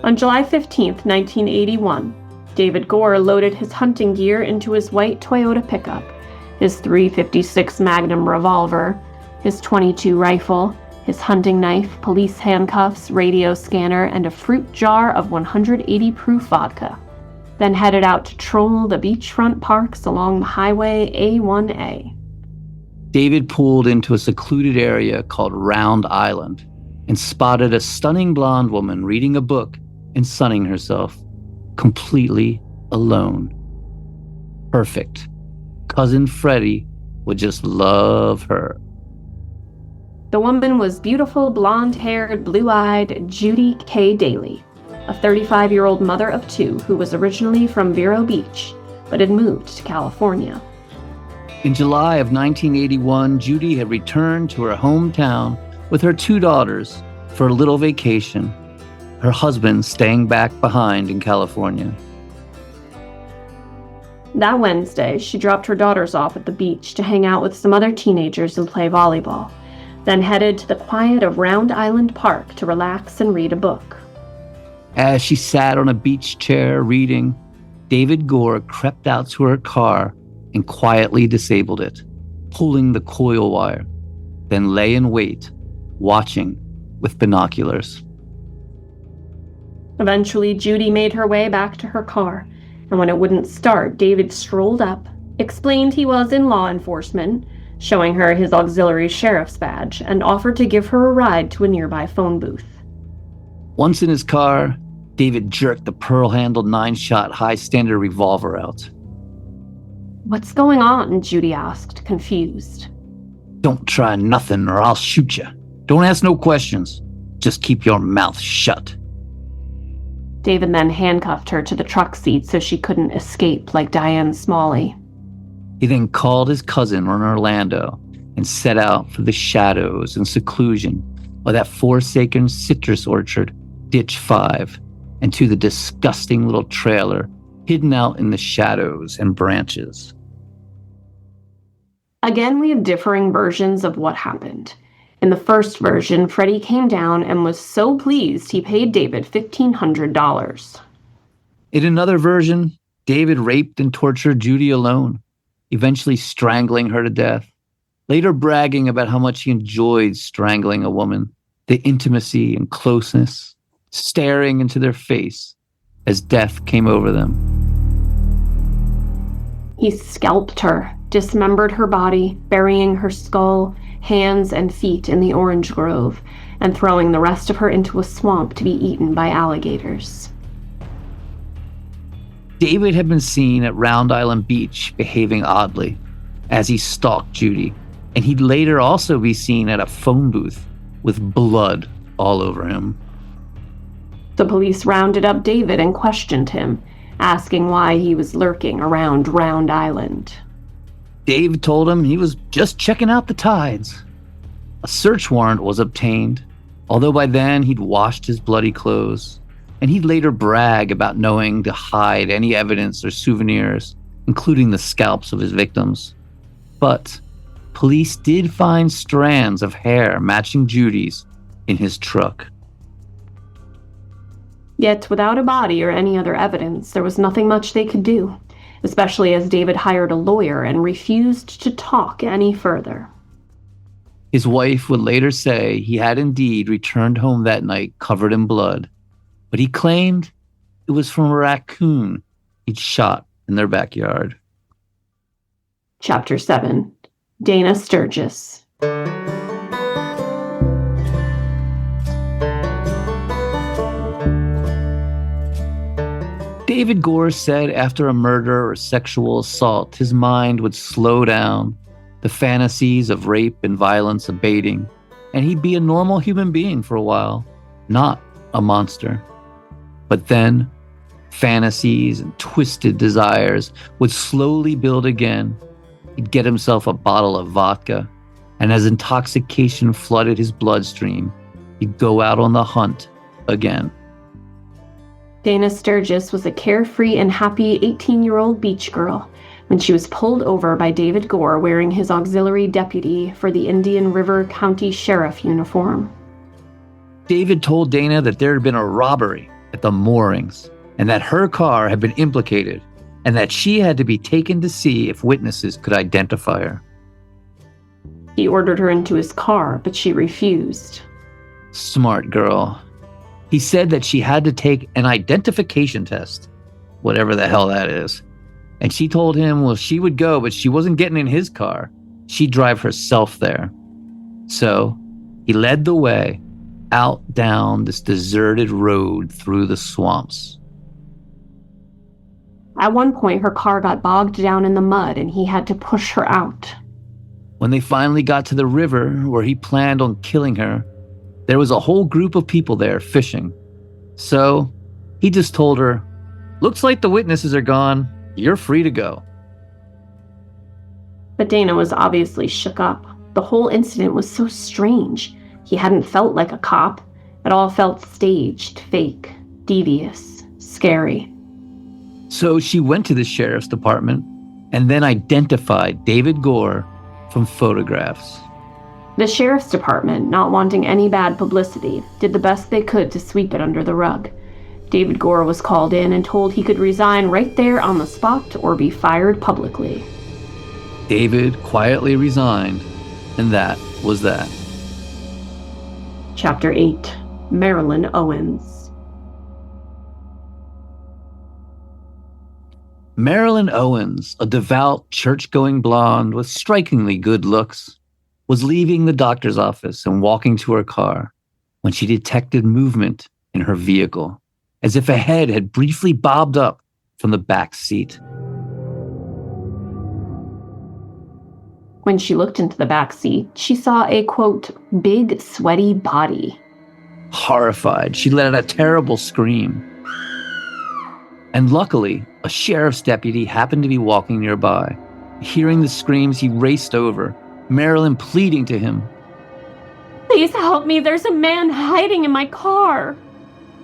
On July 15th, 1981, David Gore loaded his hunting gear into his white Toyota pickup, his .356 Magnum revolver, his .22 rifle, his hunting knife, police handcuffs, radio scanner, and a fruit jar of 180 proof vodka, then headed out to troll the beachfront parks along the highway A1A. David pulled into a secluded area called Round Island and spotted a stunning blonde woman reading a book and sunning herself, completely alone. Perfect. Cousin Freddie would just love her. The woman was beautiful, blonde-haired, blue-eyed Judy K. Daly, a 35-year-old mother of two who was originally from Vero Beach, but had moved to California. In July of 1981, Judy had returned to her hometown with her two daughters for a little vacation, her husband staying back behind in California. That Wednesday, she dropped her daughters off at the beach to hang out with some other teenagers and play volleyball, then headed to the quiet of Round Island Park to relax and read a book. As she sat on a beach chair reading, David Gore crept out to her car and quietly disabled it, pulling the coil wire, then lay in wait, watching with binoculars. Eventually, Judy made her way back to her car, and when it wouldn't start, David strolled up, explained he was in law enforcement, showing her his auxiliary sheriff's badge, and offered to give her a ride to a nearby phone booth. Once in his car, David jerked the pearl-handled 9-shot high-standard revolver out. "What's going on?" Judy asked, confused. "Don't try nothing or I'll shoot you. Don't ask no questions. Just keep your mouth shut." David then handcuffed her to the truck seat so she couldn't escape like Diane Smalley. He then called his cousin in Orlando and set out for the shadows and seclusion of that forsaken citrus orchard, Ditch 5, and to the disgusting little trailer hidden out in the shadows and branches. Again, We have differing versions of what happened. In the first version, Freddie came down and was so pleased he paid David $1,500. In another version, David raped and tortured Judy alone, eventually strangling her to death. later bragging about how much he enjoyed strangling a woman, the intimacy and closeness, staring into their face as death came over them. He scalped her, dismembered her body, burying her skull, hands, and feet in the orange grove, and throwing the rest of her into a swamp to be eaten by alligators. David had been seen at Round Island Beach behaving oddly as he stalked Judy, and he'd later also be seen at a phone booth with blood all over him. The police rounded up David and questioned him, asking why he was lurking around Round Island. Dave told him he was just checking out the tides. A search warrant was obtained, although by then he'd washed his bloody clothes, and he'd later brag about knowing to hide any evidence or souvenirs, including the scalps of his victims. But police did find strands of hair matching Judy's in his truck. Yet, without a body or any other evidence, there was nothing much they could do, especially as David hired a lawyer and refused to talk any further. His wife would later say he had indeed returned home that night covered in blood, but he claimed it was from a raccoon he'd shot in their backyard. Chapter 7. Dana Sturgis. David Gore said after a murder or sexual assault, his mind would slow down, the fantasies of rape and violence abating, and he'd be a normal human being for a while, not a monster. But then, fantasies and twisted desires would slowly build again. He'd get himself a bottle of vodka, and as intoxication flooded his bloodstream, he'd go out on the hunt again. Dana Sturgis was a carefree and happy 18-year-old beach girl when she was pulled over by David Gore wearing his auxiliary deputy for the Indian River County Sheriff uniform. David told Dana that there had been a robbery at the moorings and that her car had been implicated and that she had to be taken to see if witnesses could identify her. He ordered her into his car, but she refused. Smart girl. He said that she had to take an identification test, whatever the hell that is. And she told him, well, she would go, but she wasn't getting in his car. She'd drive herself there. So he led the way out down this deserted road through the swamps. At one point, her car got bogged down in the mud and he had to push her out. When they finally got to the river where he planned on killing her, there was a whole group of people there fishing. So he just told her, looks like the witnesses are gone. You're free to go. But Dana was obviously shook up. The whole incident was so strange. He hadn't felt like a cop. It all felt staged, fake, devious, scary. So she went to the sheriff's department and then identified David Gore from photographs. The sheriff's department, not wanting any bad publicity, did the best they could to sweep it under the rug. David Gore was called in and told he could resign right there on the spot or be fired publicly. David quietly resigned, and that was that. Chapter 8. Marilyn Owens. Marilyn Owens, a devout, church-going blonde with strikingly good looks, was leaving the doctor's office and walking to her car when she detected movement in her vehicle, as if a head had briefly bobbed up from the back seat. When she looked into the back seat, she saw a, quote, big, sweaty body. Horrified, she let out a terrible scream. And luckily, a sheriff's deputy happened to be walking nearby. Hearing the screams, he raced over, Marilyn pleading to him. Please help me, there's a man hiding in my car.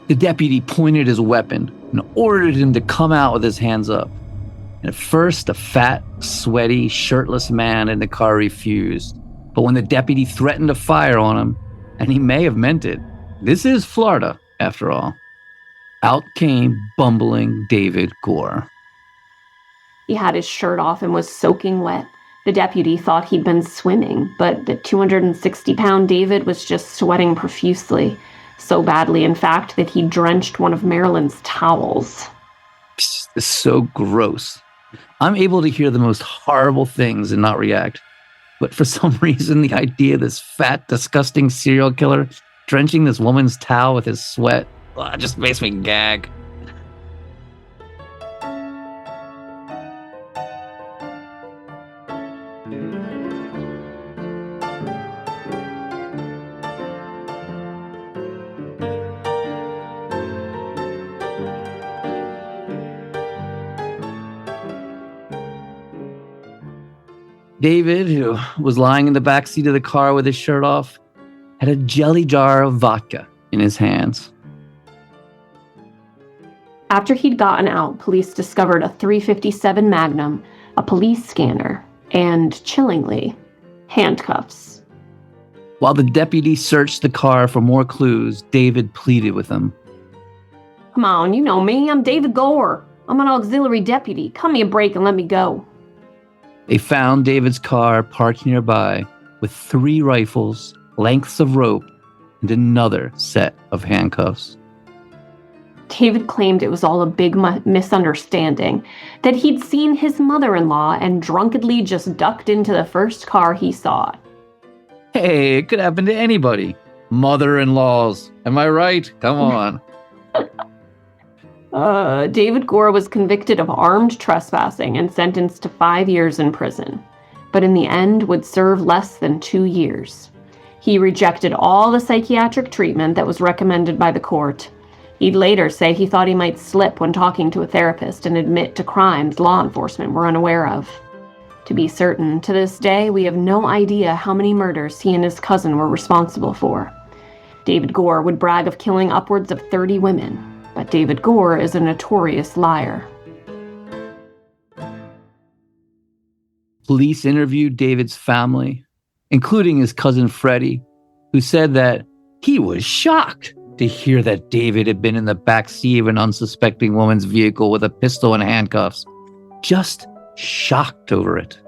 The deputy pointed his weapon and ordered him to come out with his hands up. And at first, the fat, sweaty, shirtless man in the car refused. But when the deputy threatened to fire on him, and he may have meant it, this is Florida, after all, out came bumbling David Gore. He had his shirt off and was soaking wet. The deputy thought he'd been swimming, but the 260-pound David was just sweating profusely, so badly, in fact, that he drenched one of Marilyn's towels. This is so gross. I'm able to hear the most horrible things and not react. But for some reason, the idea of this fat, disgusting serial killer drenching this woman's towel with his sweat just makes me gag. David, who was lying in the back seat of the car with his shirt off, had a jelly jar of vodka in his hands. After he'd gotten out, police discovered a .357 Magnum, a police scanner, and, chillingly, handcuffs. While the deputy searched the car for more clues, David pleaded with him. Come on, you know me. I'm David Gore. I'm an auxiliary deputy. Cut me a break and let me go. They found David's car parked nearby with 3 rifles, lengths of rope, and another set of handcuffs. David claimed it was all a big misunderstanding, that he'd seen his mother-in-law and drunkenly just ducked into the first car he saw. Hey, it could happen to anybody. Mother-in-laws. Am I right? Come on. David Gore was convicted of armed trespassing and sentenced to 5 years in prison, but in the end would serve less than 2 years. He rejected all the psychiatric treatment that was recommended by the court. He'd later say he thought he might slip when talking to a therapist and admit to crimes law enforcement were unaware of. To be certain, to this day, we have no idea how many murders he and his cousin were responsible for. David Gore would brag of killing upwards of 30 women. But David Gore is a notorious liar. Police interviewed David's family, including his cousin Freddie, who said that he was shocked to hear that David had been in the backseat of an unsuspecting woman's vehicle with a pistol and handcuffs. Just shocked over it.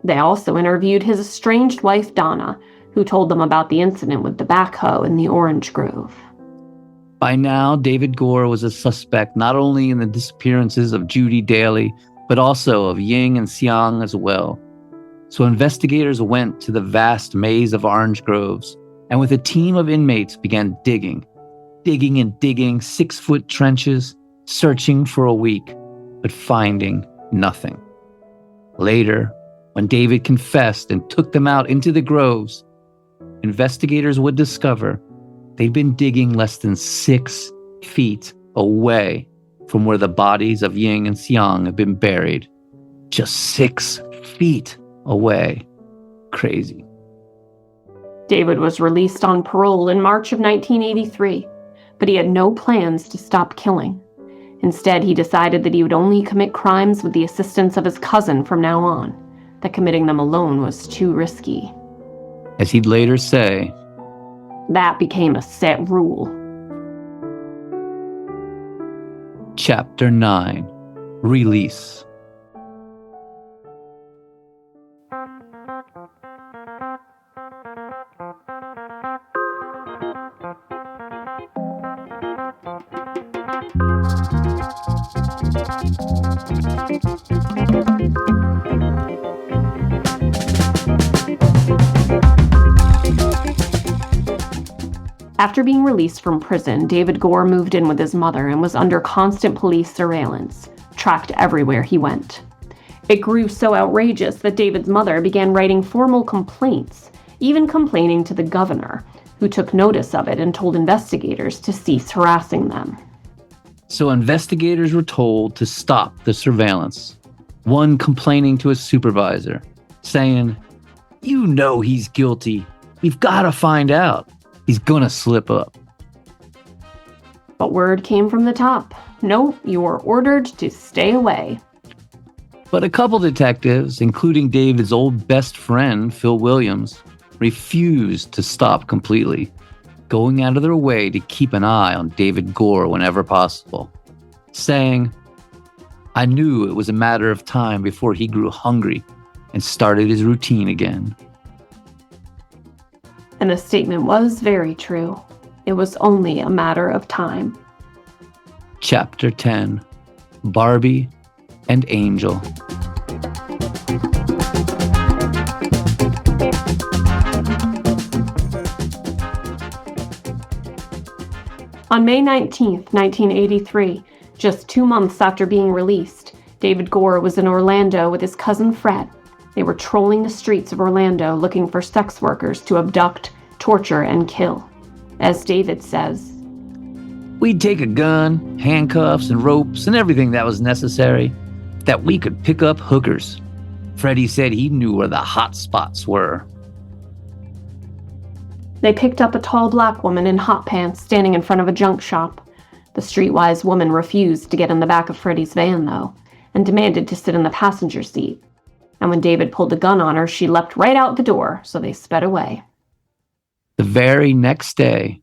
They also interviewed his estranged wife, Donna, who told them about the incident with the backhoe in the orange grove. By now, David Gore was a suspect not only in the disappearances of Judy Daly, but also of Ying and Xiang as well. So investigators went to the vast maze of orange groves, and with a team of inmates began digging 6-foot trenches, searching for a week, but finding nothing. Later, when David confessed and took them out into the groves, investigators would discover they'd been digging less than 6 feet away from where the bodies of Ying and Xiang had been buried. Just 6 feet away. Crazy. David was released on parole in March of 1983, but he had no plans to stop killing. Instead, he decided that he would only commit crimes with the assistance of his cousin from now on, that committing them alone was too risky. As he'd later say, that became a set rule. Chapter 9. Release. After being released from prison, David Gore moved in with his mother and was under constant police surveillance, tracked everywhere he went. It grew so outrageous that David's mother began writing formal complaints, even complaining to the governor, who took notice of it and told investigators to cease harassing them. So investigators were told to stop the surveillance, one complaining to his supervisor, saying, "You know he's guilty. We've got to find out. He's gonna slip up." But word came from the top. No, you are ordered to stay away. But a couple detectives, including David's old best friend, Phil Williams, refused to stop completely, going out of their way to keep an eye on David Gore whenever possible, saying, "I knew it was a matter of time before he grew hungry and started his routine again. And the statement was very true. It was only a matter of time. Chapter 10, Barbie and Angel. On May 19th, 1983, just 2 months after being released, David Gore was in Orlando with his cousin Fred. They were trolling the streets of Orlando looking for sex workers to abduct, torture, and kill. As David says, "We'd take a gun, handcuffs, and ropes, and everything that was necessary, that we could pick up hookers." Freddie said he knew where the hot spots were. They picked up a tall black woman in hot pants standing in front of a junk shop. The streetwise woman refused to get in the back of Freddie's van, though, and demanded to sit in the passenger seat. And when David pulled a gun on her, she leapt right out the door, so they sped away. The very next day,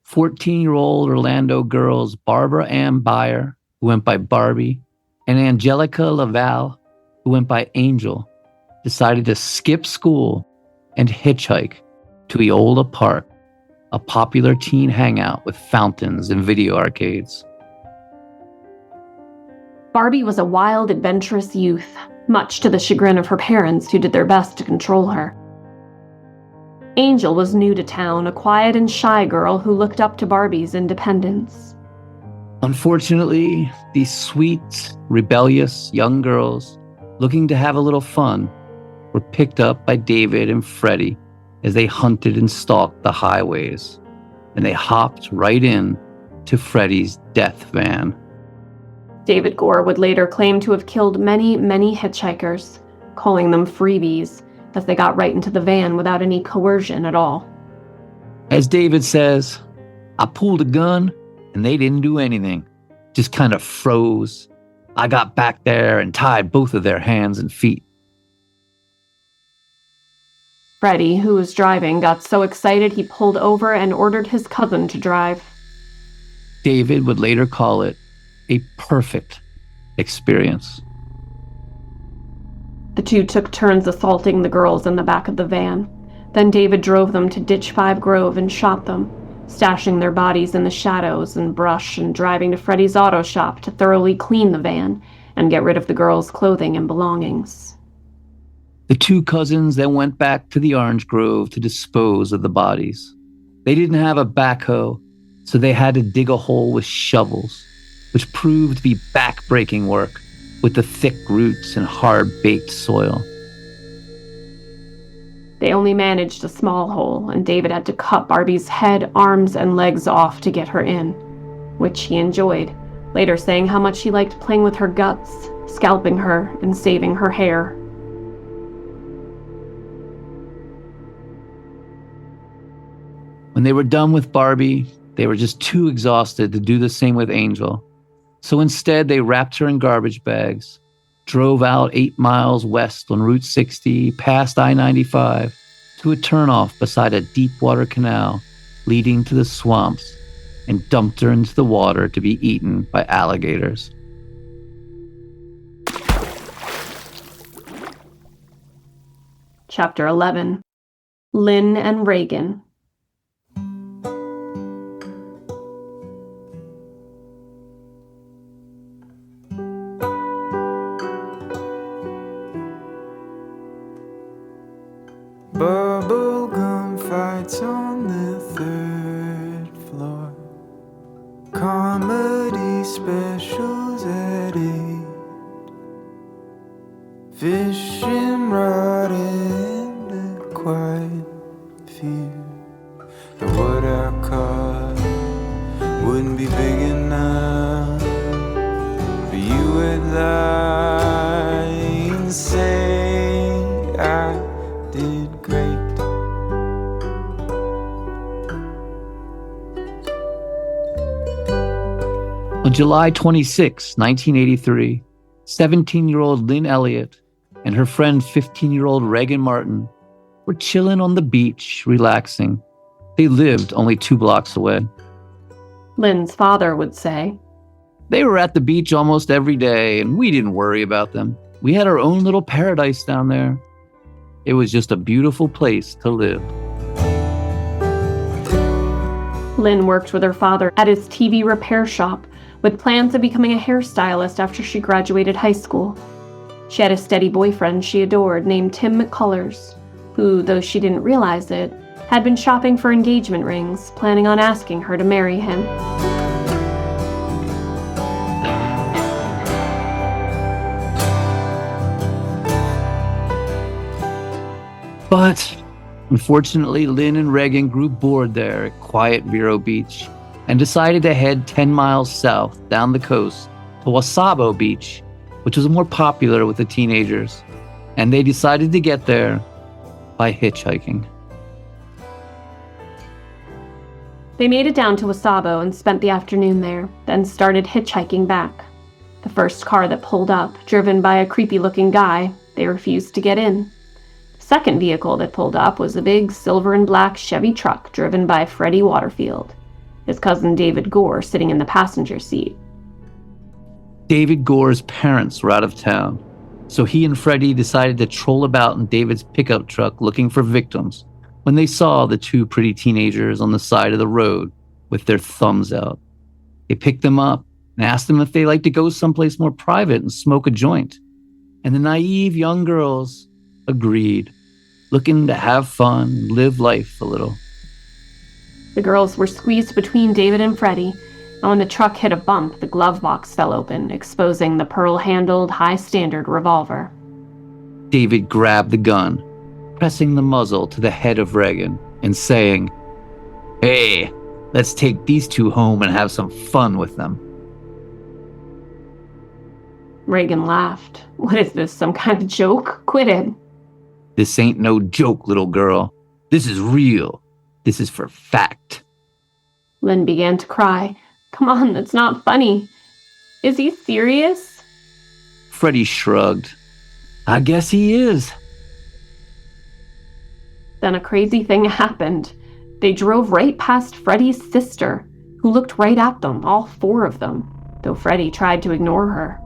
14-year-old Orlando girls Barbara Ann Beyer, who went by Barbie, and Angelica Laval, who went by Angel, decided to skip school and hitchhike to Eola Park, a popular teen hangout with fountains and video arcades. Barbie was a wild, adventurous youth, much to the chagrin of her parents, who did their best to control her. Angel was new to town, a quiet and shy girl who looked up to Barbie's independence. Unfortunately, these sweet, rebellious young girls, looking to have a little fun, were picked up by David and Freddie as they hunted and stalked the highways, and they hopped right in to Freddie's death van. David Gore would later claim to have killed many, many hitchhikers, calling them freebies, as they got right into the van without any coercion at all. As David says, "I pulled a gun and they didn't do anything, just kind of froze. I got back there and tied both of their hands and feet." Freddie, who was driving, got so excited he pulled over and ordered his cousin to drive. David would later call it a perfect experience. The two took turns assaulting the girls in the back of the van. Then David drove them to Ditch 5 Grove and shot them, stashing their bodies in the shadows and brush and driving to Freddie's auto shop to thoroughly clean the van and get rid of the girls' clothing and belongings. The two cousins then went back to the orange grove to dispose of the bodies. They didn't have a backhoe, so they had to dig a hole with shovels, which proved to be back-breaking work with the thick roots and hard-baked soil. They only managed a small hole, and David had to cut Barbie's head, arms, and legs off to get her in, which he enjoyed, later saying how much he liked playing with her guts, scalping her, and saving her hair. When they were done with Barbie, they were just too exhausted to do the same with Angel. So instead, they wrapped her in garbage bags, drove out 8 miles west on Route 60, past I-95, to a turnoff beside a deep-water canal leading to the swamps, and dumped her into the water to be eaten by alligators. Chapter 11. Lynn and Reagan. Bubblegum fights on the 3rd floor. Comedy specials at 8. Fishing rod in the quiet field. And what I caught wouldn't be big enough for you and I and say I did great. On July 26, 1983, 17-year-old Lynn Elliott and her friend 15-year-old Reagan Martin were chilling on the beach, relaxing. They lived only 2 blocks away. Lynn's father would say, They were at the beach almost every day, and we didn't worry about them. We had our own little paradise down there. It was just a beautiful place to live. Lynn worked with her father at his TV repair shop, with plans of becoming a hairstylist after she graduated high school. She had a steady boyfriend she adored named Tim McCullers, who, though she didn't realize it, had been shopping for engagement rings, planning on asking her to marry him. But unfortunately, Lynn and Regan grew bored there at quiet Vero Beach and decided to head 10 miles south down the coast to Wasabo Beach, which was more popular with the teenagers. And they decided to get there by hitchhiking. They made it down to Wasabo and spent the afternoon there, then started hitchhiking back. The first car that pulled up, driven by a creepy-looking guy, they refused to get in. Second vehicle that pulled up was a big silver and black Chevy truck driven by Freddie Waterfield, his cousin David Gore sitting in the passenger seat. David Gore's parents were out of town, so he and Freddie decided to troll about in David's pickup truck looking for victims when they saw the two pretty teenagers on the side of the road with their thumbs out. They picked them up and asked them if they liked to go someplace more private and smoke a joint. And the naive young girls agreed, looking to have fun and live life a little. The girls were squeezed between David and Freddie, and when the truck hit a bump, the glove box fell open, exposing the pearl-handled, high-standard revolver. David grabbed the gun, pressing the muzzle to the head of Regan and saying, "Hey, let's take these two home and have some fun with them." Regan laughed. "What is this, some kind of joke? Quit it." "This ain't no joke, little girl. This is real. This is for fact." Lynn began to cry. "Come on, that's not funny. Is he serious?" Freddie shrugged. "I guess he is." Then a crazy thing happened. They drove right past Freddie's sister, who looked right at them, all four of them, though Freddie tried to ignore her.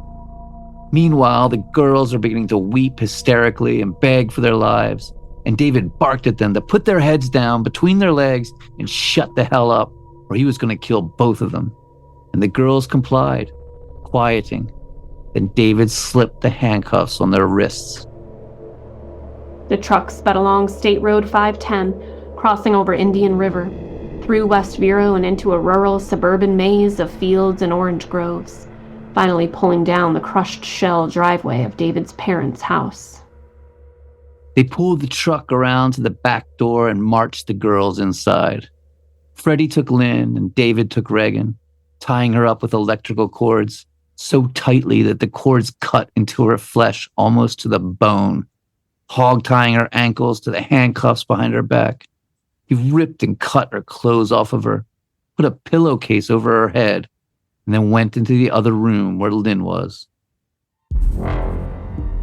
Meanwhile, the girls are beginning to weep hysterically and beg for their lives, and David barked at them to put their heads down between their legs and shut the hell up, or he was going to kill both of them. And the girls complied, quieting. Then David slipped the handcuffs on their wrists. The truck sped along State Road 510, crossing over Indian River, through West Vero and into a rural suburban maze of fields and orange groves, finally pulling down the crushed shell driveway of David's parents' house. They pulled the truck around to the back door and marched the girls inside. Freddie took Lynn and David took Regan, tying her up with electrical cords so tightly that the cords cut into her flesh almost to the bone, hog-tying her ankles to the handcuffs behind her back. He ripped and cut her clothes off of her, put a pillowcase over her head, and then went into the other room where Lynn was.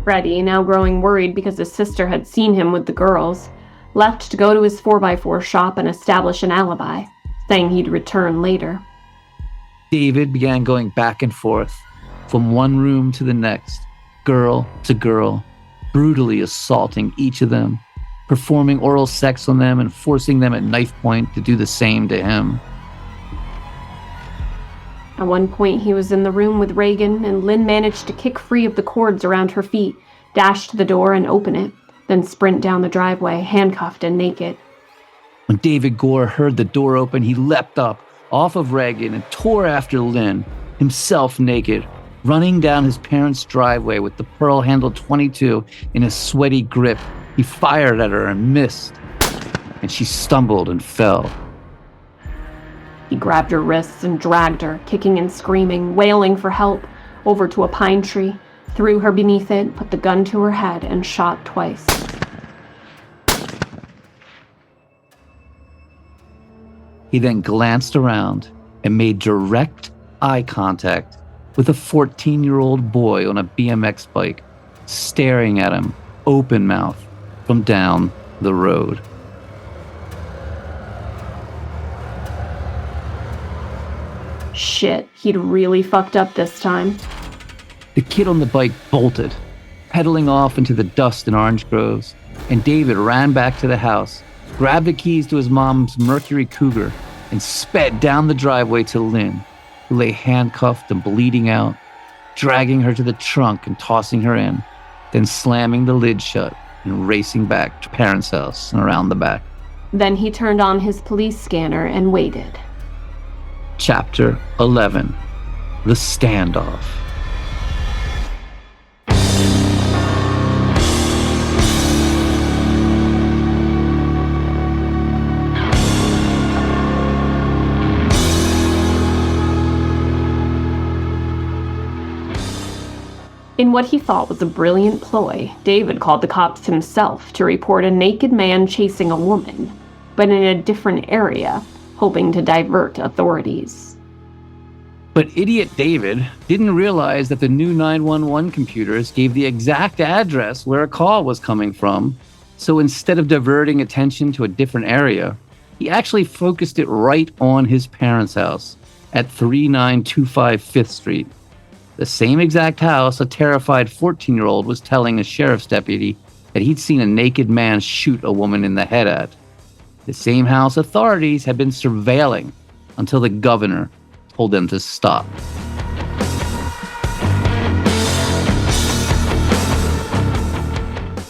Freddie, now growing worried because his sister had seen him with the girls, left to go to his 4x4 shop and establish an alibi, saying he'd return later. David began going back and forth, from one room to the next, girl to girl, brutally assaulting each of them, performing oral sex on them and forcing them at knife point to do the same to him. At one point, he was in the room with Regan, and Lynn managed to kick free of the cords around her feet, dash to the door and open it, then sprint down the driveway, handcuffed and naked. When David Gore heard the door open, he leapt up off of Regan and tore after Lynn, himself naked, running down his parents' driveway with the pearl-handled .22 in a sweaty grip. He fired at her and missed, and she stumbled and fell. He grabbed her wrists and dragged her, kicking and screaming, wailing for help, over to a pine tree, threw her beneath it, put the gun to her head, and shot twice. He then glanced around and made direct eye contact with a 14-year-old boy on a BMX bike, staring at him, open-mouthed, from down the road. Shit, he'd really fucked up this time. The kid on the bike bolted, pedaling off into the dust and orange groves, and David ran back to the house, grabbed the keys to his mom's Mercury Cougar, and sped down the driveway to Lynn, who lay handcuffed and bleeding out, dragging her to the trunk and tossing her in, then slamming the lid shut and racing back to parents' house and around the back. Then he turned on his police scanner and waited. Chapter 11. The Standoff. In what he thought was a brilliant ploy, David called the cops himself to report a naked man chasing a woman, but in a different area, hoping to divert authorities. But idiot David didn't realize that the new 911 computers gave the exact address where a call was coming from, so instead of diverting attention to a different area, he actually focused it right on his parents' house at 3925 5th Street. The same exact house a terrified 14-year-old was telling a sheriff's deputy that he'd seen a naked man shoot a woman in the head at. The same house authorities had been surveilling until the governor told them to stop.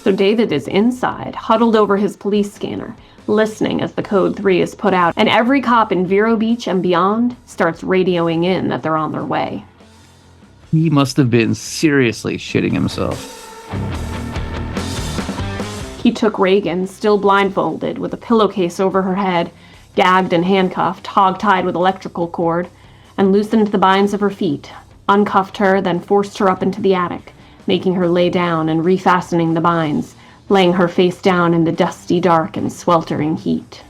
So David is inside, huddled over his police scanner, listening as the code 3 is put out, and every cop in Vero Beach and beyond starts radioing in that they're on their way. He must have been seriously shitting himself. He took Reagan, still blindfolded, with a pillowcase over her head, gagged and handcuffed, hog-tied with electrical cord, and loosened the binds of her feet, uncuffed her, then forced her up into the attic, making her lay down and refastening the binds, laying her face down in the dusty dark and sweltering heat.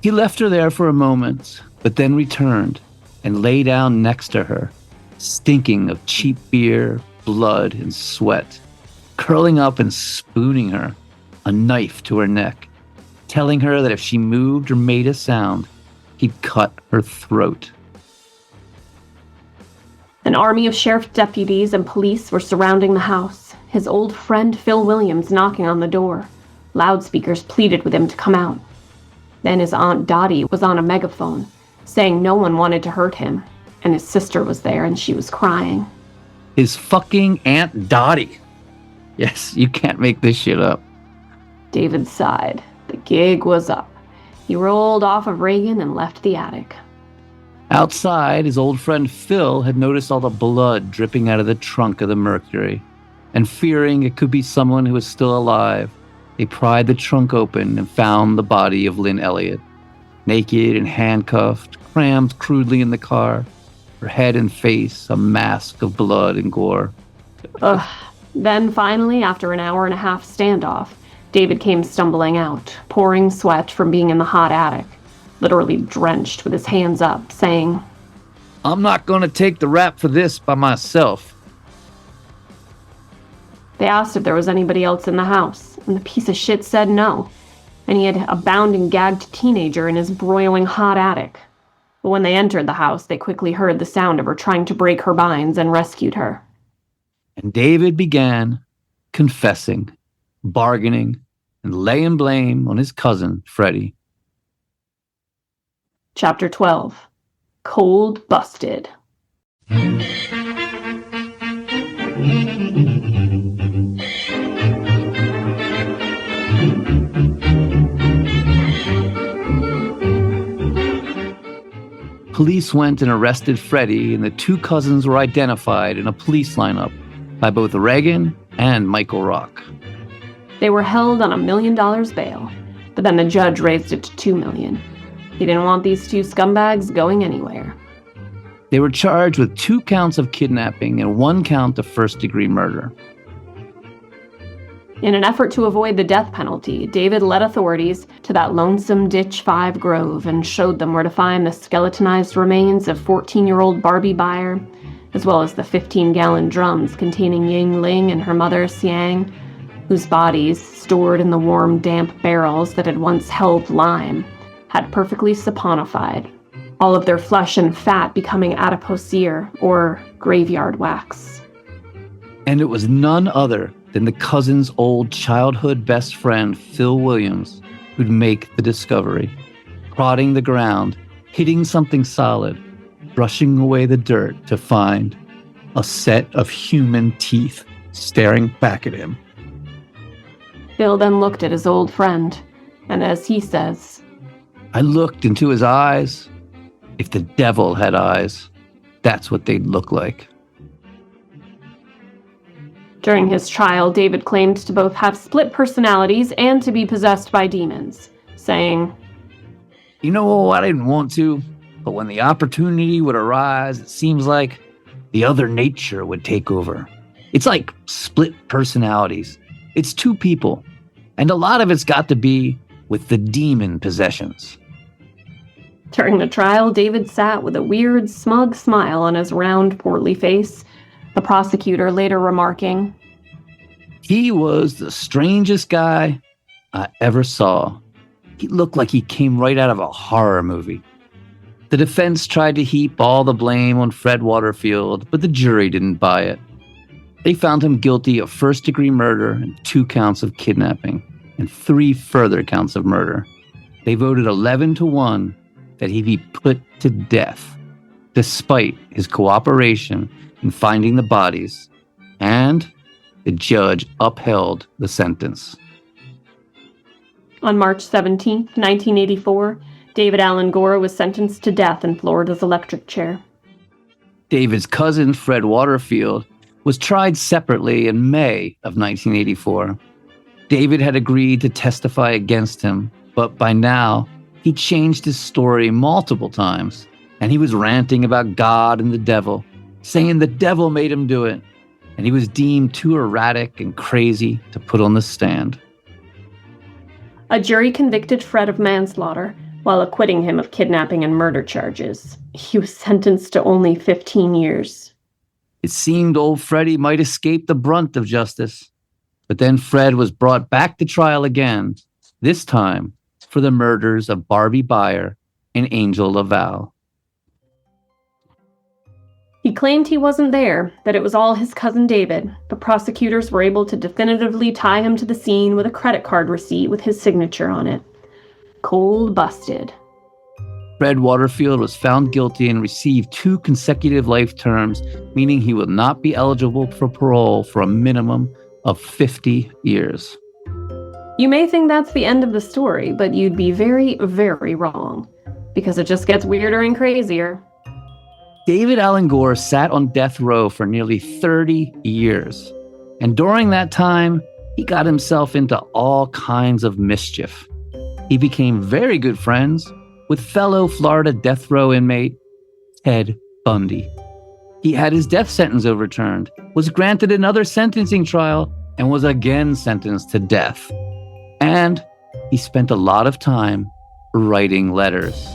He left her there for a moment, but then returned and lay down next to her, stinking of cheap beer, blood, and sweat, curling up and spooning her, a knife to her neck, telling her that if she moved or made a sound, he'd cut her throat. An army of sheriff's deputies and police were surrounding the house, his old friend Phil Williams knocking on the door. Loudspeakers pleaded with him to come out. Then his Aunt Dottie was on a megaphone, saying no one wanted to hurt him, and his sister was there and she was crying. His fucking Aunt Dottie. Yes, you can't make this shit up. David sighed. The gig was up. He rolled off of Reagan and left the attic. Outside, his old friend Phil had noticed all the blood dripping out of the trunk of the Mercury, and fearing it could be someone who was still alive, they pried the trunk open and found the body of Lynn Elliott, naked and handcuffed, crammed crudely in the car, her head and face a mask of blood and gore. Then finally, after an hour-and-a-half standoff, David came stumbling out, pouring sweat from being in the hot attic, literally drenched with his hands up, saying, "I'm not going to take the rap for this by myself." They asked if there was anybody else in the house, and the piece of shit said no, and he had a bound and gagged teenager in his broiling hot attic. But when they entered the house, they quickly heard the sound of her trying to break her binds and rescued her. And David began confessing, bargaining, and laying blame on his cousin, Freddie. Chapter 12. Cold Busted. Police went and arrested Freddie, and the two cousins were identified in a police lineup by both Reagan and Michael Rock. They were held on $1 million bail, but then the judge raised it to $2 million. He didn't want these two scumbags going anywhere. They were charged with 2 counts of kidnapping and 1 count of first-degree murder. In an effort to avoid the death penalty, David led authorities to that lonesome Ditch 5 grove and showed them where to find the skeletonized remains of 14-year-old Barbie Beyer, as well as the 15-gallon drums containing Ying Ling and her mother, Xiang, whose bodies, stored in the warm, damp barrels that had once held lime, had perfectly saponified, all of their flesh and fat becoming adipocere, or graveyard wax. And it was none other than the cousin's old childhood best friend, Phil Williams, who'd make the discovery, prodding the ground, hitting something solid, brushing away the dirt to find a set of human teeth staring back at him. Phil then looked at his old friend, and as he says, I looked into his eyes. If the devil had eyes, that's what they'd look like. During his trial, David claimed to both have split personalities and to be possessed by demons, saying, You know, I didn't want to, but when the opportunity would arise, it seems like the other nature would take over. It's like split personalities. It's two people, and a lot of it's got to be with the demon possessions. During the trial, David sat with a weird, smug smile on his round, portly face, the prosecutor later remarking, He was the strangest guy I ever saw. He looked like he came right out of a horror movie. The defense tried to heap all the blame on Fred Waterfield, but the jury didn't buy it. They found him guilty of first-degree murder and 2 counts of kidnapping and 3 further counts of murder. They voted 11-1 that he be put to death, despite his cooperation in finding the bodies, and the judge upheld the sentence. On March 17, 1984, David Allan Gore was sentenced to death in Florida's electric chair. David's cousin, Fred Waterfield, was tried separately in May of 1984. David had agreed to testify against him, but by now, he changed his story multiple times, and he was ranting about God and the devil, saying the devil made him do it, and he was deemed too erratic and crazy to put on the stand. A jury convicted Fred of manslaughter, while acquitting him of kidnapping and murder charges. He was sentenced to only 15 years. It seemed old Freddie might escape the brunt of justice, but then Fred was brought back to trial again, this time for the murders of Barbie Byer and Angel Laval. He claimed he wasn't there, that it was all his cousin David, but prosecutors were able to definitively tie him to the scene with a credit card receipt with his signature on it. Cold busted. Fred Waterfield was found guilty and received 2 consecutive life terms, meaning he would not be eligible for parole for a minimum of 50 years. You may think that's the end of the story, but you'd be very, very wrong, because it just gets weirder and crazier. David Allan Gore sat on death row for nearly 30 years, and during that time, he got himself into all kinds of mischief. He became very good friends with fellow Florida death row inmate Ted Bundy. He had his death sentence overturned, was granted another sentencing trial, and was again sentenced to death. And he spent a lot of time writing letters.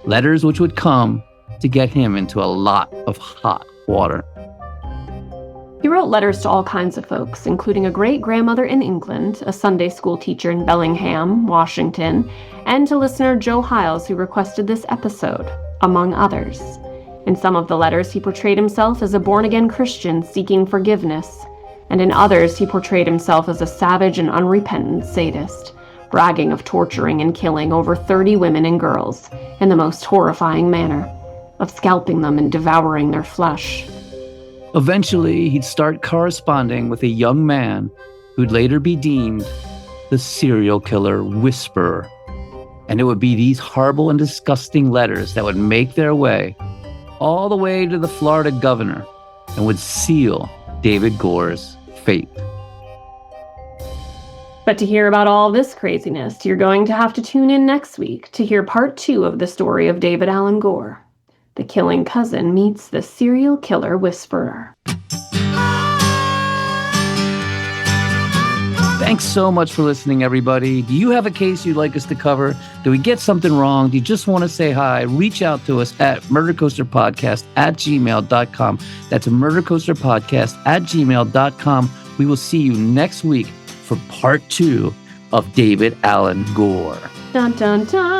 Letters which would come to get him into a lot of hot water. He wrote letters to all kinds of folks, including a great-grandmother in England, a Sunday school teacher in Bellingham, Washington, and to listener Joe Hiles, who requested this episode, among others. In some of the letters, he portrayed himself as a born-again Christian seeking forgiveness, and in others, he portrayed himself as a savage and unrepentant sadist, bragging of torturing and killing over 30 women and girls in the most horrifying manner, of scalping them and devouring their flesh. Eventually, he'd start corresponding with a young man who'd later be deemed the serial killer whisperer. And it would be these horrible and disgusting letters that would make their way all the way to the Florida governor and would seal David Gore's fate. But to hear about all this craziness, you're going to have to tune in next week to hear part 2 of the story of David Allan Gore. The killing cousin meets the serial killer whisperer. Thanks so much for listening, everybody. Do you have a case you'd like us to cover? Do we get something wrong? Do you just want to say hi? Reach out to us at murdercoasterpodcast@gmail.com. That's murdercoasterpodcast@gmail.com. We will see you next week for part 2 of David Allan Gore. Dun dun dun!